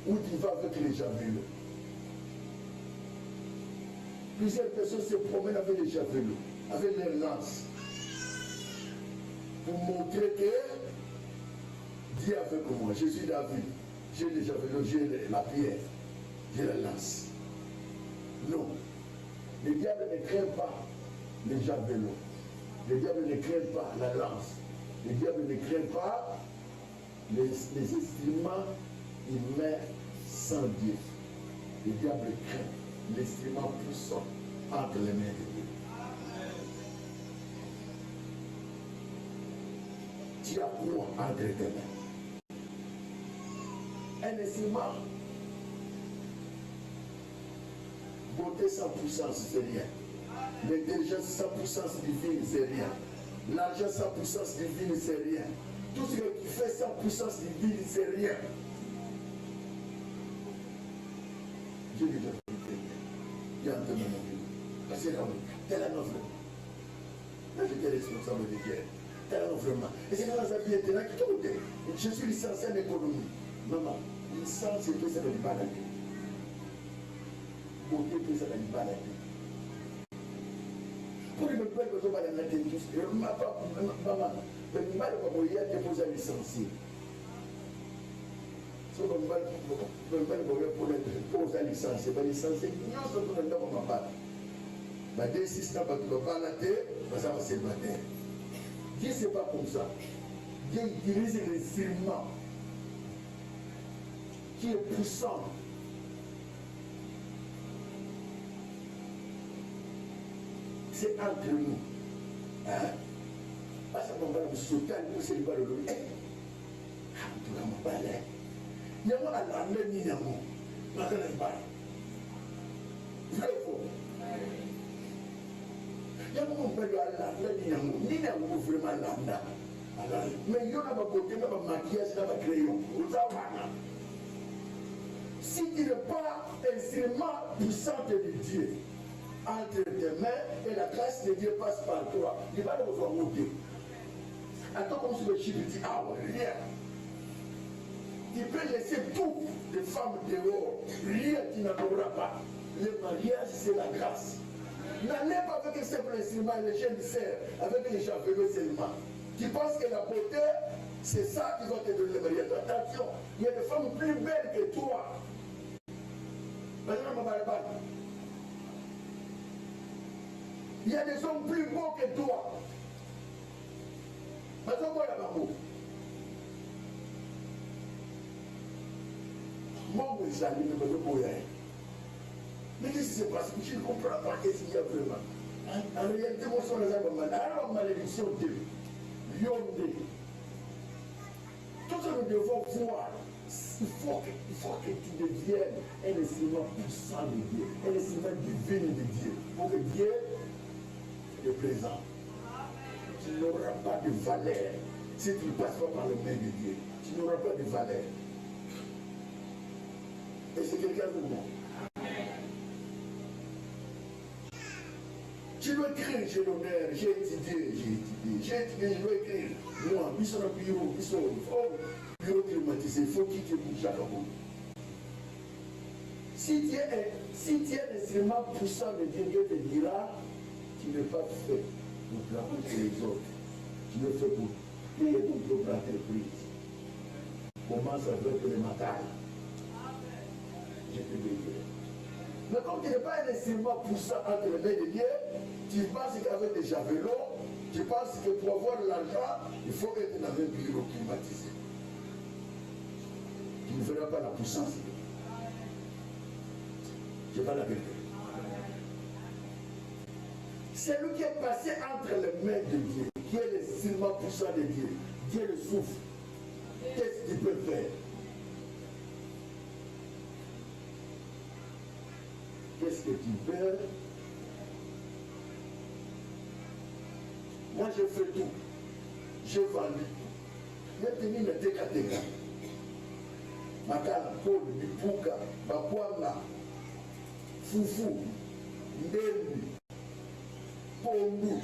Où tu vas avec les javelots. Plusieurs personnes se promènent avec les javelots, avec les lances, pour montrer que Dieu est avec moi. Je suis David. J'ai les javelots, j'ai la pierre, j'ai la lance. Non. Le diable ne craint pas les javelots. Le diable ne craint pas la lance. Le diable ne craint pas les instruments humains sans Dieu. Le diable craint l'instrument puissant entre les mains de Dieu. Tu as quoi entre tes mains? Un instrument. Beauté sans puissance, c'est rien. L'intelligence sans puissance divine, c'est rien. L'argent sans puissance divine, c'est rien. Tout ce que tu fais sans puissance divine, c'est rien. Dieu lui donne une prière. Il y a un peu de mon vie. Parce que tel est un offre. Là, j'étais responsable de guerre. Tel est un offrement. Et c'est dans la vie éternelle qui tout est. Je suis licencié en économie. Maman, licence, c'est que ça ne dit pas la vie. Beauté, que ça ne dit pas la vie. Pour les peuples, ils ont pas la tête. Maman, le mal va y déposer licencié. Si on va déposer licencié, va licencier, non, c'est tout le monde va pas. Mais dès 6 ans, tu vas pas la tête, ça va se battre. Dieu, c'est pas comme ça. Dieu utilise l'instrument qui est puissant. C'est entre nous. Hein? Parce qu'on va nous sauter, nous, c'est le bas de l'eau. Eh! Ah, tu vas me parler. Il y a moi à la même ligne à moi. Ma gueule est balle. Vrai ou faux? Il y a moi à la même ligne à moi. Ligne à moi, vraiment lambda. Mais il y a ma beauté, ma maquillage, ma crayon. Vous avez. Si tu n'es pas instrument puissant de Dieu, entre tes mains et la grâce de Dieu passe par toi, il va nous voir monter. Attends comme si le chiffre dit, ah ouais, rien. Tu peux laisser toutes les femmes dehors, rien tu n'en auras pas. Le mariage, c'est la grâce. N'allez pas avec un simple instrument, les jeunes sœurs, avec les javelots seulement. Tu penses que la beauté, c'est ça qui va te donner le mariage. Attention, il y a des femmes plus belles que toi. Maintenant, il y a des hommes plus beaux que toi. Maintenant, moi, il y a ma beau. Moi, vous allez me dire, mais qu'est-ce qui se passe? Je ne comprends pas qu'est-ce qu'il y a vraiment. En réalité, moi, je suis en malédiction de Yondé. Tout ça, nous devons voir. Il faut que tu deviennes un instrument puissant de Dieu, un instrument divin de Dieu, pour que Dieu te présente. Tu n'auras pas de valeur si tu ne passes pas par le main de Dieu. Tu n'auras pas de valeur. Et c'est quelqu'un de moi. Tu dois écrire, j'ai l'honneur, j'ai étudié, je dois écrire. Moi, ils sont au bureau, ils sont au bureau climatisé, il faut quitter pour chaque jour. Si tu es un instrument puissant de Dieu, Dieu te dira, tu n'es pas fait pour travailler les autres. Tu le fais pour payer ton propre entreprise. Commence avec le matin. Je te le dis. Mais comme tu n'es pas un instrument puissant entre les mains de Dieu, tu penses qu'avec des javelots, Je pense que pour avoir l'argent, il faut être dans un bureau climatisé. Tu ne feras pas la puissance. Je vais la vérité. C'est lui qui est passé entre les mains de Dieu, qui est l'instrument puissant de Dieu. Dieu le souffle. Qu'est-ce qu'il peut faire? Qu'est-ce que tu veux? Moi, je fais tout. J'ai vendu tout. Maintenant, il me décatega. Makala, Paul, Mipuka, Bakwanga, Fufu, Ndembi, Pondu,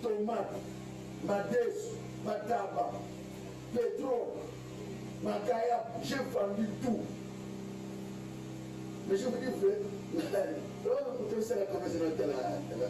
Tomate, Madesu, Mataba, Pétrole, Makaya, j'ai vendu tout. Mais je vous dis, frère, je sais la commerce de la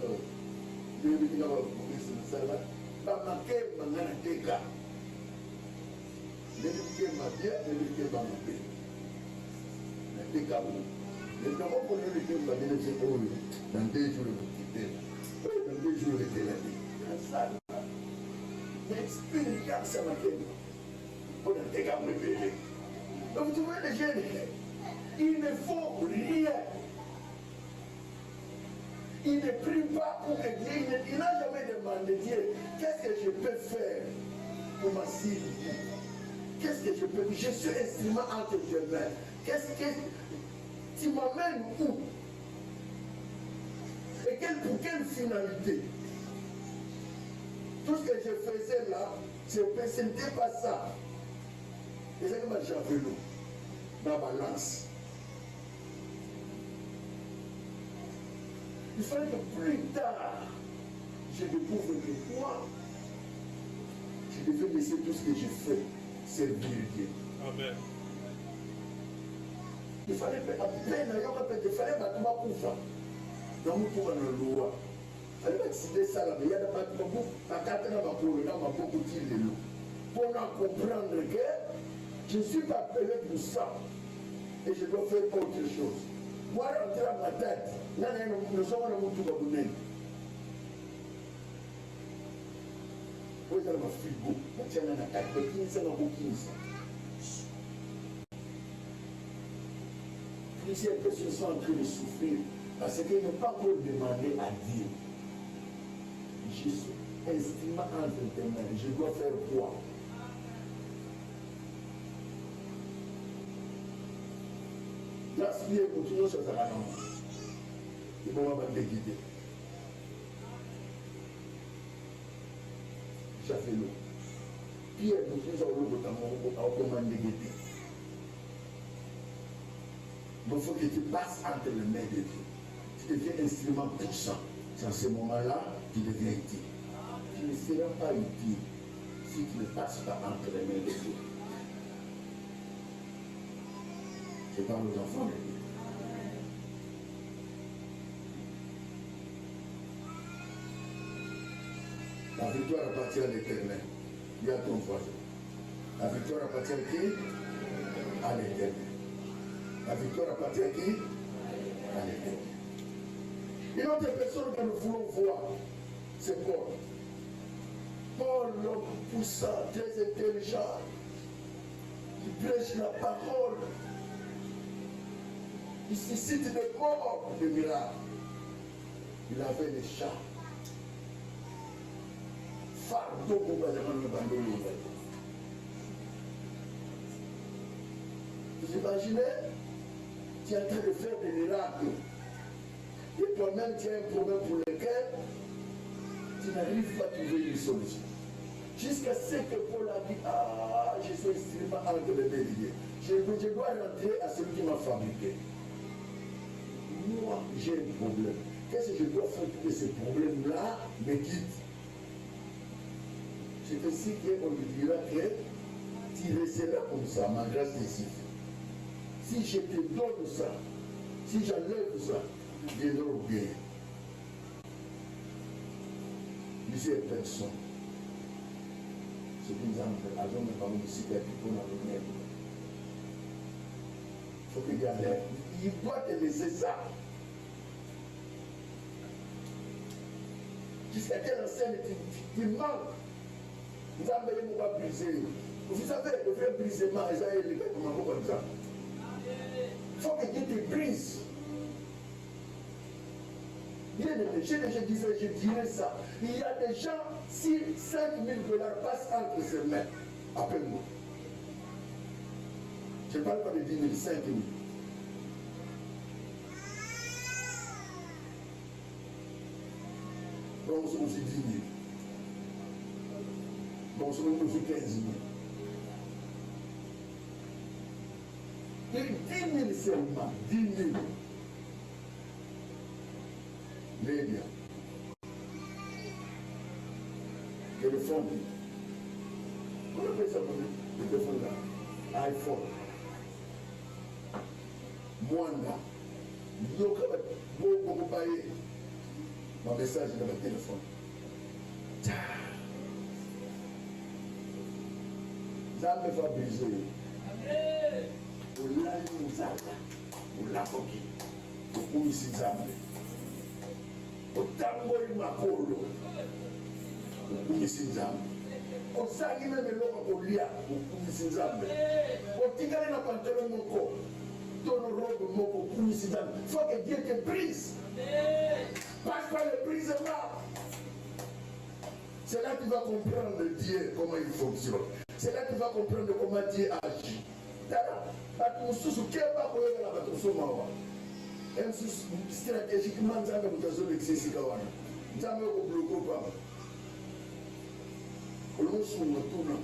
il ne faut rien. Il ne prie pas pour aider. Il n'a jamais demandé Dieu, qu'est-ce que je peux faire pour m'assurer? Qu'est-ce que je peux faire? Je suis instrument entre tes mains. Qu'est-ce que tu m'amènes où? Et pour quelle finalité? Tout ce que je faisais là, ce n'était pas ça. Et c'est comme un javelot dans la balance. Il fallait que plus tard, je découvre que moi, je devais laisser tout ce que j'ai fait servir Dieu. Amen. Il fallait à peine, il fallait que je fasse dans mon tour de loi. Il fallait que je fasse ça, mais il y a des gens qui pour comprendre que je ne suis pas appelé pour ça et je dois faire autre chose. Moi, rentrer à ma tête, nous sommes dans mon tour de loi. Vous avez un frigo, vous avez un attaque, vous avez un bouquin. Plusieurs personnes sont en train de souffrir parce qu'ils n'ont pas encore demandé à Dieu. Je suis instrument entre tes mains, je dois faire quoi? Gaspiller pour toujours sur sa main. Il va me déguider. J'avais l'eau. Pierre, nous faisons l'eau dans mon commande déguider. Il faut que tu passes entre les mains de Dieu. Tu deviens instrument puissant. C'est en ce moment-là que tu deviens utile. Tu ne seras pas utile si tu ne passes pas entre les mains de Dieu. Je parle aux enfants de Dieu. La victoire appartient à l'Éternel. Dis à ton voisin. La victoire appartient à qui? À l'Éternel. La victoire appartient à qui? À l'Éternel. Une autre personne que nous voulons voir, c'est Paul. Paul, l'homme puissant, très intelligent, il prêche la parole. Il suscite des corps de miracles. Il avait les chats. Fardeau pour le bandolo. Vous imaginez? Tu es en train de faire des miracles. Et toi-même, tu as un problème pour lequel tu n'arrives pas à trouver une solution. Jusqu'à ce que Paul a dit, ah, je suis instrument entre les mains de Dieu. Je dois rentrer à celui qui m'a fabriqué. Moi, j'ai un problème. Qu'est-ce que je dois faire pour que ce problème-là me quitte? C'est ainsi qu'on lui dira que tu resteras comme ça, ma grâce ici. Si je te donne ça, si j'enlève ça, je viendrai au bien. Monsieur personne. C'est une agent de parole ici qui a pu prendre la lumière. Il faut qu'il y ait. Il doit te laisser ça. Jusqu'à quelle enseigne tu manques. Vous avez brisé. Vous savez, le vrai brisement, ils ont les gars comme ça. Il faut que Dieu te brise. Bien aimé, je dirais ça. Il y a des gens, si 5 000 dollars passent entre ses mains, appelle-moi. Je ne parle pas de 10 000, 5 000. Donc, c'est aussi 10 000. Donc, c'est aussi 15 000. Et 10 000 seulement, 10 000. Les biens. Téléphone. On appelle ça le téléphone là. iPhone. Mwanda. Yoka beaucoup payer. Mon message dans le téléphone. Jamais va briser. Ola nzaka. Ola koki. Okumisi zambe. Otamboli makolo. Okumisi zambe. Osangi même eloko kolia. Okumisi zambe. Otikali na pantalon moko. Ton robe moko. Okumisi zambe. Faut que Dieu te brise. Passe par le brisement. C'est là que tu vas comprendre Dieu, comment il fonctionne. C'est là que tu vas comprendre comment Dieu agit. Stratégiquement, nous avons besoin de l'excès. Nous avons bloqué pas. Nous avons tout. Nous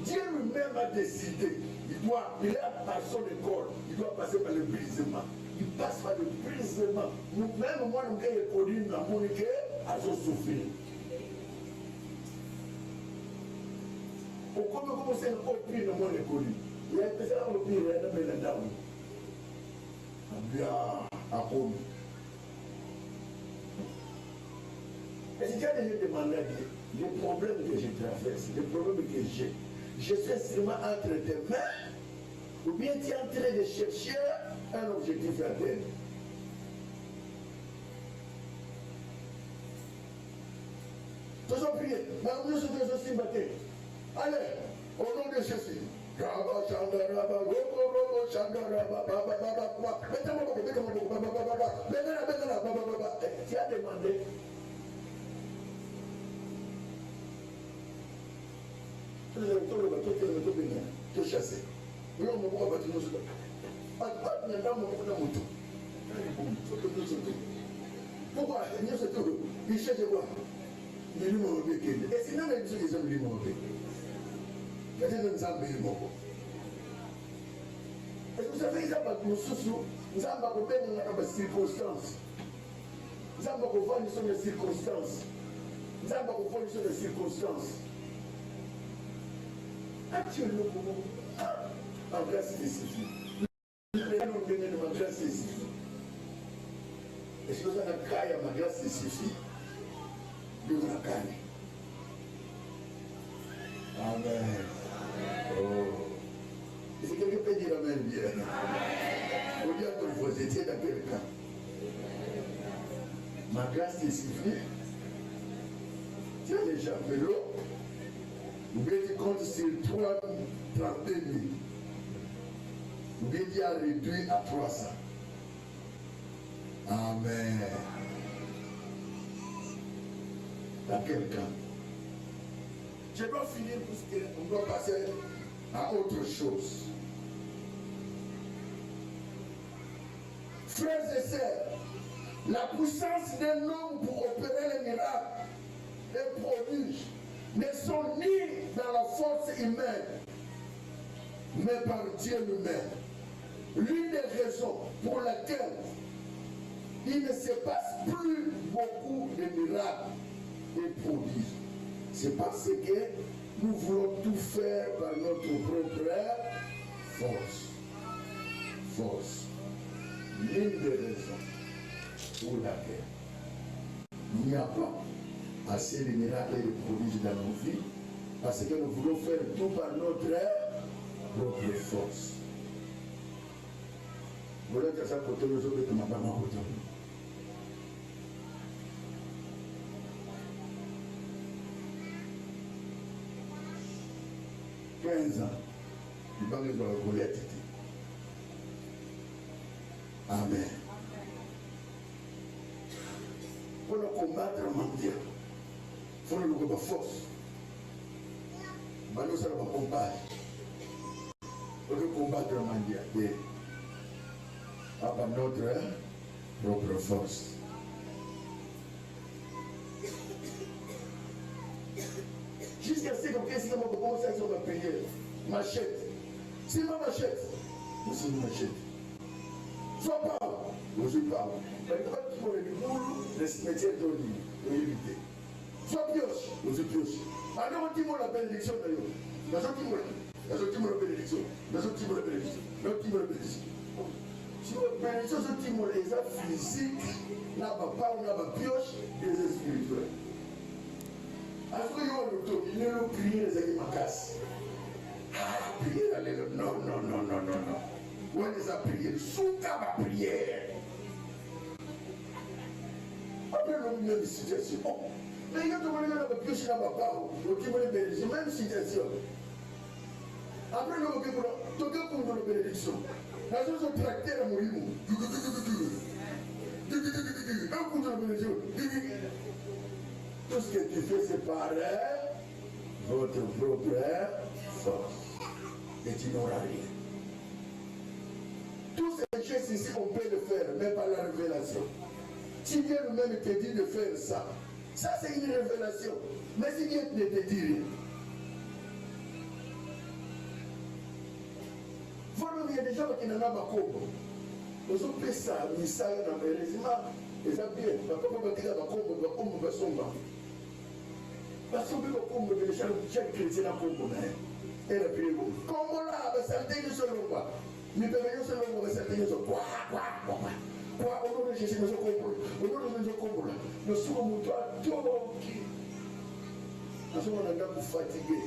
Dieu lui-même a décidé, il est par son école, il doit passer par le brisement. Il passe par le brisement. Même moi, nous avons connu dans mon école, à souffrir. Pourquoi nous commençons à copier dans mon école? Il y a des gens qui ont copié, il y a des gens qui ont bien à Rome. Et si tu as déjà demandé à Dieu, les problèmes que je traverse, les problèmes que j'ai, je suis seulement entre tes mains, ou bien tu es en train de chercher un objectif à atteindre. Toujours prier, mais nous sommes aussi battus. Allez, au nom de Jésus. Tu as demandé. Tu chasser. Pourquoi il cherche quoi? Et sinon, les hommes libres. Et vous savez, ils n'ont pas de circonstances. Ils n'ont pas de circonstances. Ils n'ont pas de circonstances. Actuellement, en grâce spécifique. Ma grâce spécifique. Et si vous avez un cas, ma grâce spécifique, Dieu vous a gagné. Amen. Oh. Et si quelqu'un peut dire Amen bien. Vous dire que vous étiez dans quel cas? Ma grâce spécifique. Tu as déjà fait l'eau. Ou bien tu comptes sur 32 000. Ou bien tu as réduit à 300. Amen. Dans quel cas? Je dois finir parce qu'on doit passer à autre chose. Frères et sœurs, la puissance d'un homme pour opérer les miracles et prodiges ne sont ni dans la force humaine, mais par Dieu lui-même. L'une des raisons pour laquelle il ne se passe plus beaucoup de miracles et prodiges, C'est parce que nous voulons tout faire par notre propre force. Force. L'une des raisons pour laquelle il n'y a pas assez de miracles et de prodiges dans nos vies, parce que nous voulons faire tout par notre propre force. Voilà que ça côté les autres qui m'ont pas côté. 15 ans, il va nous avoir. Amen. Pour le combattre mondial, il faut nous avoir force. Nous ça va combattre. Pour le combattre mondial, par notre propre force. Jusqu'à ce que quelqu'un va commencer à se payer. Machette. Si ma machette, c'est une machette. Soit pas, je suis pas. Mais quand tu vois le boulot, le cimetière de l'éviter. Soit pioche, je suis pioche. Alors on dit moi la bénédiction d'ailleurs. Dans ce qui me la bénédiction. Dans ce qui me la bénédiction. Dans ce qui me la bénédiction. Si vous bénédiction, ce qui me la physique, n'a pas de pioche, des spirituels. Après, il y a le prier les amis casse. Prier, non. On les a priés, sous ma prière. Après, on a mis une situation. Mais il y a tout le monde qui a pioché dans ma part, qui me bénédiction, même situation. Après, on a mis une bénédiction. La chose est tractée à mourir. Un coup de bénédiction. Tout ce que tu fais, c'est par votre propre force. Et tu n'auras rien. Toutes ces choses ici, on peut le faire, mais par la révélation. Si Dieu nous-mêmes te dit de faire ça, ça c'est une révélation. Mais si Dieu ne te dit rien, voilà, il y a des gens qui n'ont pas compris. Nous avons fait ça, mais ça, on a fait les images. Et ça bien, comment on va dire, on va sombre. Parce que comme chaque chrétien a compris, elle a prié. Comment là, ça ne dit sur le quoi? Mais peut venir sur le quoi, ça ne dit sur quoi? Quoi, on doit chercher nos compos. On doit nous comprendre. Nous sommes tout qui. Nous sommes en fatigué.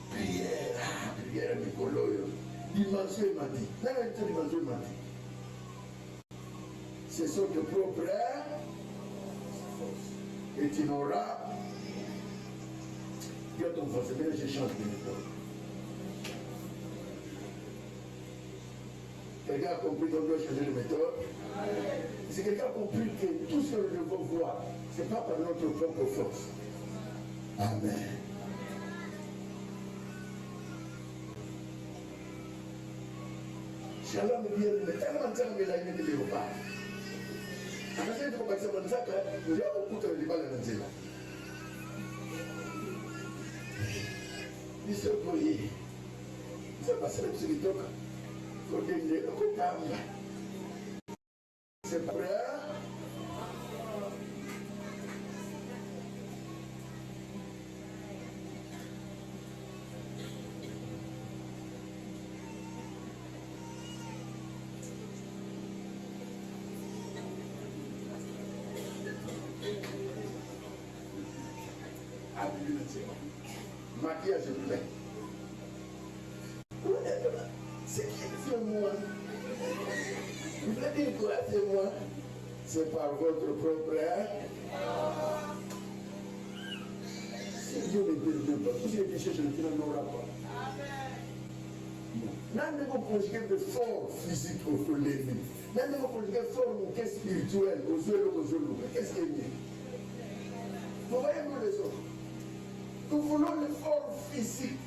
Prière, Nicolo. Dimension m'a dit. Non, dimension m'a dit. C'est son propre force. Et tu n'auras. Dieu ton force, mais je change de méthode. Quelqu'un a compris qu'on doit changer de méthode? Si quelqu'un a compris que tout ce que nous devons voir, ce n'est pas par notre propre force. Amen. Shalom bien, mais tellement de temps, mais là, il ne dit pas. On a fait de combattre mon sac, nous avons beaucoup de débat dans le il se voyait. C'est pas ça que tu toques. Il faut gagner le comptable. C'est pas vrai. Maquillage plein. C'est qui c'est moi? Vous voulez dire quoi c'est moi? C'est par votre propre. Si Dieu ne permet pas, tout ce que cherche le final n'aura pas. Même si vous conjuguez de force physique au soleil, même si vous conjuguez forme au quai spirituel, aux yeux, qu'est-ce qui est mieux? Vous voyez nous les autres? Nous voulons le forme physique.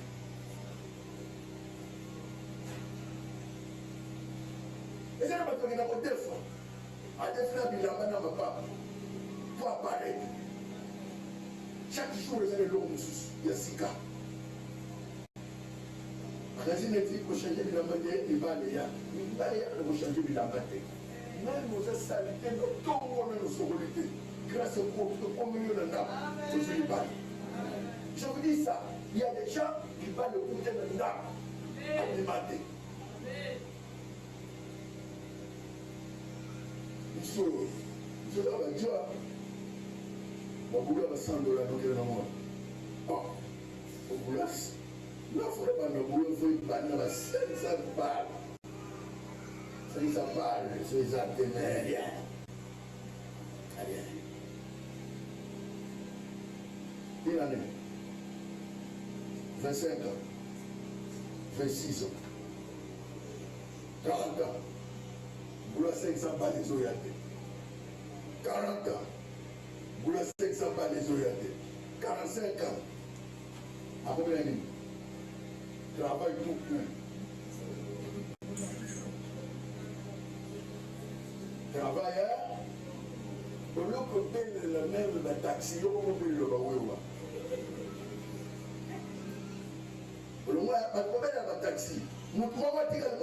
Et c'est là que nous avons deux fois. À définir de la main dans ma part. Pour apparaître. Chaque jour, il y a des longs il y a 6 cas. Quand il dit qu'il faut changer de la main, il va aller. Il va aller, il faut changer de la main. Même nos saletés, nous tombons dans nos sororités. Grâce au communion de l'âme. Vous y parlez. Je vous dis ça. Il y a des gens qui vont le goûter maintenant. Alimenter. Je dois dire, beaucoup de $100 donc il y a oh, au boulot, là, il faudrait pas le boulot, il faut une balle dans la scène, ça parle. Ça parle, ça ténèbres, rien. Rien. Une année, 25 ans, 26 ans, 40 ans, boulot 500 balles les orientés. 40 ans, boulot 500 balles les orientés. 45 ans, à combien d'années? Travail tout court. Travailleur, au lieu que paye le même taxi, il faut payer le baouéwa. Au lieu de payer le taxi, nous pouvons dire que nous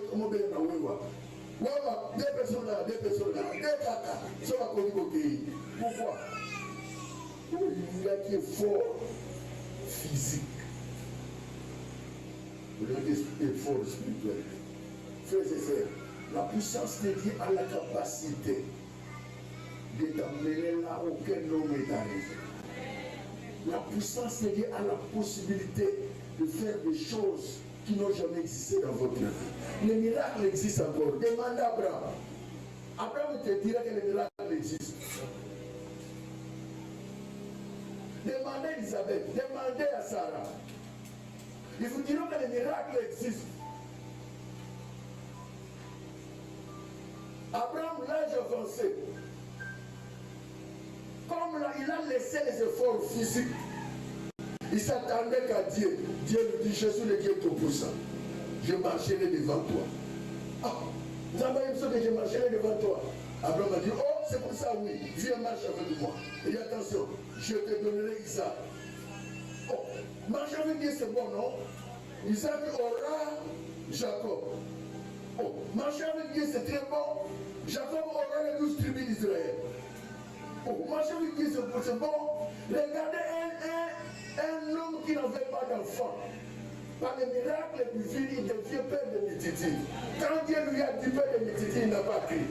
pouvons payer le baouéwa. Deux personnes là, deux caca, ça va connu au pays. Pourquoi? Il y a qui est fort physique. Il y a qui est fort spirituel. Frères et sœurs, la puissance dédiée à la capacité de t'amener là aucun homme est arrivé. La puissance dédiée à la possibilité de faire des choses qui n'ont jamais existé dans votre vie. Les miracles existent encore. Demandez à Abraham. Abraham te dira que les miracles existent. Demandez à Elisabeth, demandez à Sarah. Ils vous diront que les miracles existent. Abraham, l'âge avancé, comme là, il a laissé les efforts physiques, il s'attendait qu'à Dieu. Dieu lui dit, je suis le Dieu tout-puissant. Je marcherai devant toi. Ah, vous avez dit que je marcherai devant toi. Abraham a dit, oh, c'est pour ça, oui. Viens, marche avec moi. Et dit, attention, je te donnerai Isaac. Oh, marcher avec Dieu, c'est bon, non? Isaac aura Jacob. Oh, marcher avec Dieu, c'est très bon. Jacob aura les 12 tribus d'Israël. Oh, marcher avec Dieu, c'est bon. Regardez un homme qui n'avait pas d'enfant. Par le miracle du fils, il devient père de Métiti. Quand Dieu lui a dit père de Métiti, il n'a pas crié.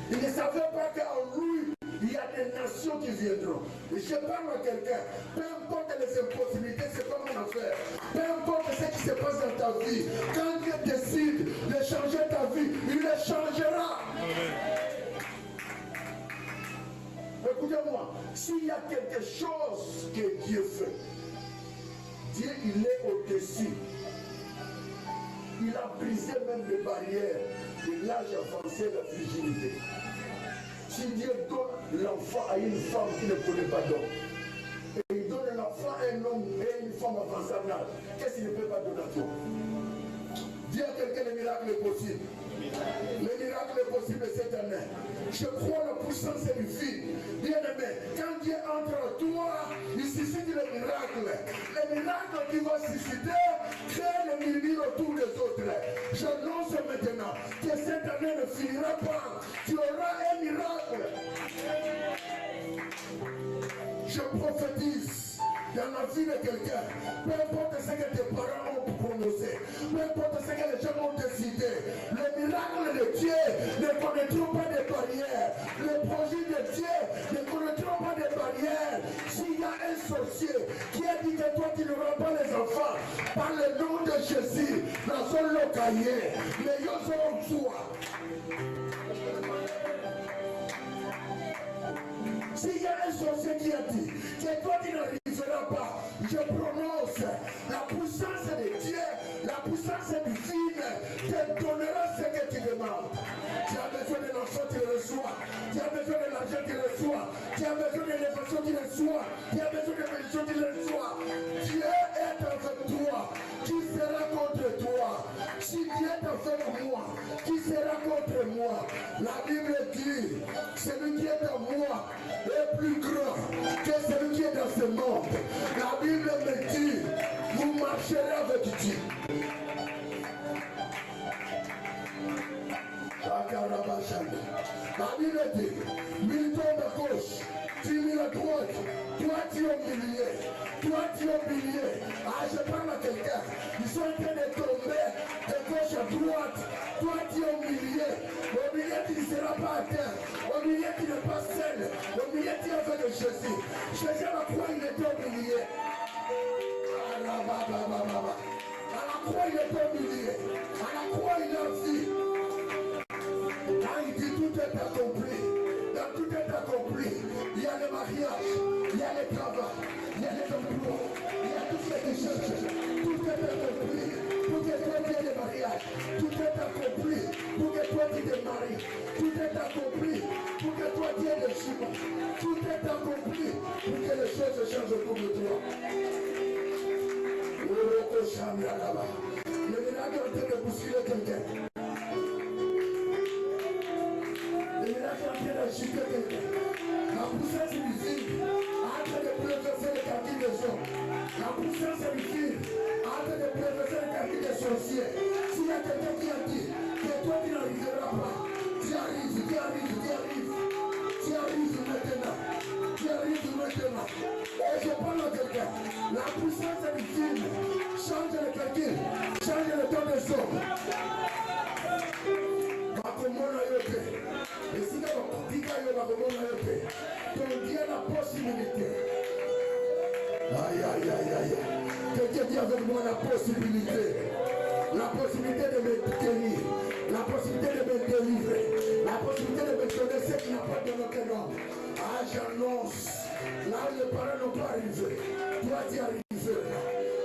Il ne savait pas qu'en lui, il y a des nations qui viendront. Et je parle à quelqu'un, peu importe les impossibilités, c'est pas mon affaire. Peu importe ce qui se passe dans ta vie, quand Dieu décide de changer ta vie, il le changera. Amen. Écoutez-moi, s'il y a quelque chose que Dieu fait, Dieu il est au-dessus. Il a brisé même les barrières de l'âge avancé de la virginité. Si Dieu donne l'enfant à une femme qui ne connaît pas d'homme, et il donne l'enfant à un homme et une femme avancée en âge, qu'est-ce qu'il ne peut pas donner à toi? Dis à quelqu'un le miracle est possible. Le miracle est possible cette année. Je crois la puissance divine. Bien aimé, quand Dieu entre en toi, il suscite le miracle. Le miracle qui va susciter crée le murmure autour des autres. Je lance maintenant que cette année ne finira pas. Tu auras un miracle. Je prophétise dans la vie de quelqu'un, peu importe ce que tes parents ont prononcé, peu importe ce que les gens ont décidé, le miracle de Dieu ne connaîtront pas de barrières, le projet de Dieu ne connaîtront pas de barrières. S'il y a un sorcier qui a dit que toi tu n'auras pas les enfants, par le nom de Jésus, dans son locaillé, mais ils sont toi. S'il y a un sorcier qui a dit que toi tu n'arriveras pas, je prononce la puissance de Dieu, la puissance divine te donnera ce que tu demandes. Tu as besoin de l'enfant, tu le reçois. Tu as besoin de l'argent, tu le reçois. Tu as besoin de l'élévation, tu le reçois. Tu as besoin de bénédiction, tu le reçois. Dieu est avec toi. Qui sera contre toi? Si Dieu est avec moi, qui sera contre moi? La Bible dit, celui qui est en moi est plus grand que celui qui est dans ce monde. La Bible me dit, vous marcherez avec Dieu. La Bible dit, 1000 tombes à gauche, 10 000 à droite, toi tu es au milieu. Toi, tu es humilié. Ah, je parle à quelqu'un. Ils sont en train de tomber de gauche à droite. Toi, tu es humilié. Au milieu, tu ne seras pas à terre. Au milieu, tu n'es pas seul. Au milieu, tu es avec Jésus. Jésus, à la croix, il était humilié. À la croix, il était humilié. À la croix, il a vu. Quand il dit tout est accompli. Dans tout est accompli. Il y a le mariage. Il y a le travail. Il y a les emplois. Il y a tout ce que tu cherches. Tout est accompli. Pour que toi tu aies le mariage. Tout est accompli. Pour que toi tu te maries. Tout est accompli. Pour que toi tu aies le chemin. Tout est accompli. Pour que les choses changent autour de toi. Le miracle est en train de bousculer quelqu'un. Le miracle est en train d'agiter quelqu'un. La puissance divine est en train de bouleverser les quartiers des hommes. La puissance divine est en train de bouleverser les quartiers des sorciers. S'il y a quelqu'un qui a dit que toi tu n'arriveras pas, tu arrives maintenant. Tu arrives maintenant. Et je parle à quelqu'un. La puissance divine change le quartier, change le temps des hommes. Et si ton Dieu a la possibilité. Aïe, aïe, aïe, aïe. Quelqu'un dit avec moi la possibilité. La possibilité de me tenir. La possibilité de me délivrer. La possibilité de me donner ce qui n'a pas de notre nom. Ah, j'annonce. Là où les parents n'ont pas arrivé. Toi, tu arriveras.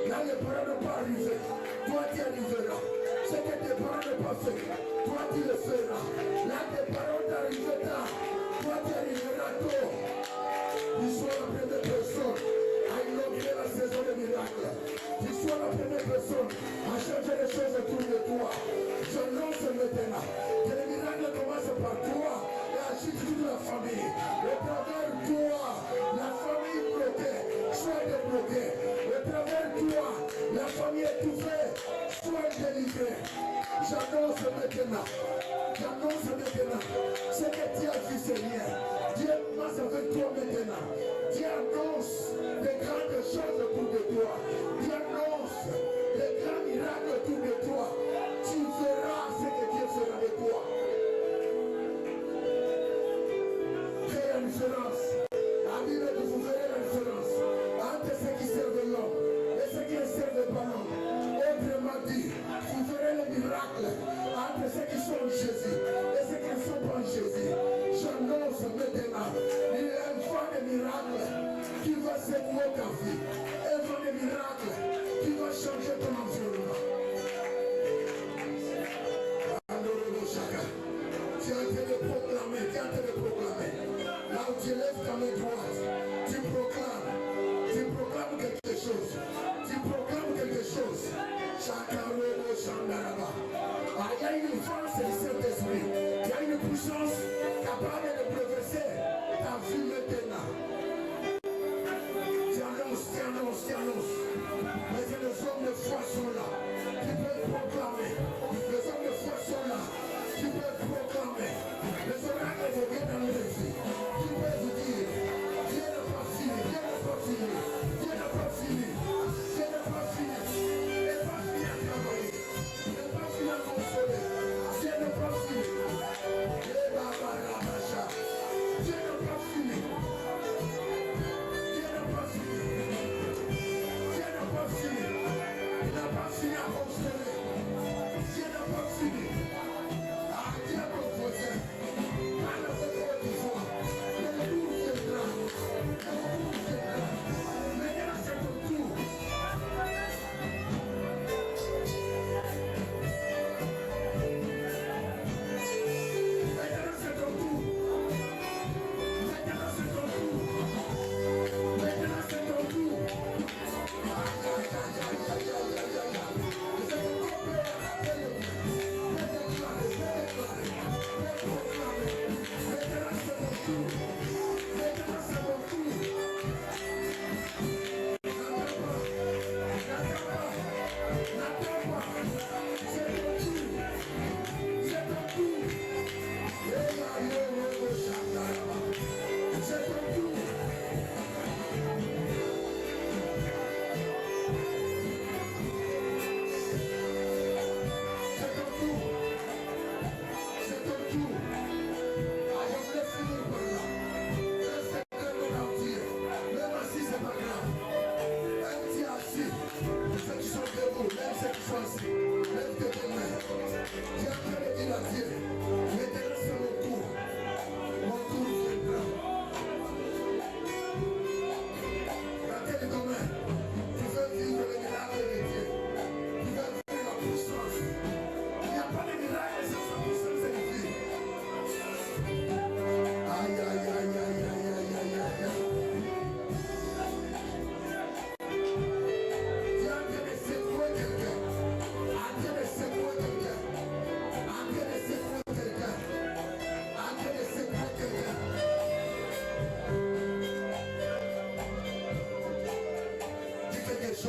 Là où les parents n'ont pas arrivé. Toi, tu arriveras. Ce que tes parents n'ont pas fait. Toi, tu le feras. Là, tes parents t'arrivent tard. Toi, tu arriveras tôt. Tu sois la première personne à inaugurer la saison des miracles. Tu sois la première personne à changer les choses autour de toi. Je lance maintenant que les miracles commencent par toi et agissent toute la famille. Au travers de toi, la famille bloquée soit débloquée. Au travers de toi, la famille étouffée soit délivrée. J'annonce maintenant ce que tu as vu, Seigneur. Dieu passe avec toi maintenant. Dieu annonce des grandes choses autour de toi. Dieu annonce des grands miracles autour de toi. Tu verras ce que Dieu fera de toi. Quelle est la différence? La Bible dit vous verrez la différence entre ceux qui servent l'homme et ceux qui ne servent pas l'homme. Autrement dit, vous verrez les miracles entre ceux qui sont en Jésus et ceux qui ne sont pas en Jésus. J'annonce maintenant, il y a un vent de miracles qui va secouer ta vie. Un vent de miracles qui va changer ton environnement. Tu es en train de proclamer, Là où tu lèves ta main droite, tu proclames quelque chose. Il y a une force du Saint-Esprit. Il y a une puissance capable de bouleverser ta vie maintenant. Tu annonces. Mais les hommes de foi sont là.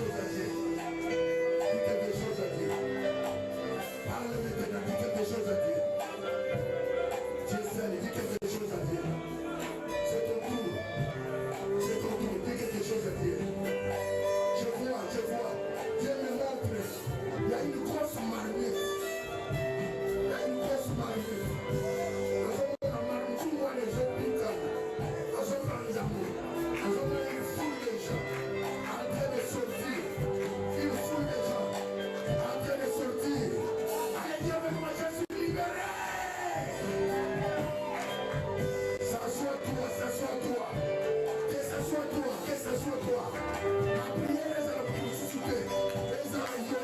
chose à dire. Dis quelque chose à dire. Parle maintenant, dis quelque chose à dire. Dieu seul, dis quelque chose à dire. C'est ton tour. C'est ton tour. Dis quelque chose à dire. Je vois. Dieu me montre. Il y a une grosse marmite. Il y a une grosse marmite. Tout le monde les gens du calme. En ce moment, les amours. En ce moment, il foule les gens. En train de sortir. Il foule les gens. En train de sortir. Allez, Dieu avec moi, je suis libéré. S'assois-toi. Que ce soit toi. La prière est à la ressusciter. Les aïeux.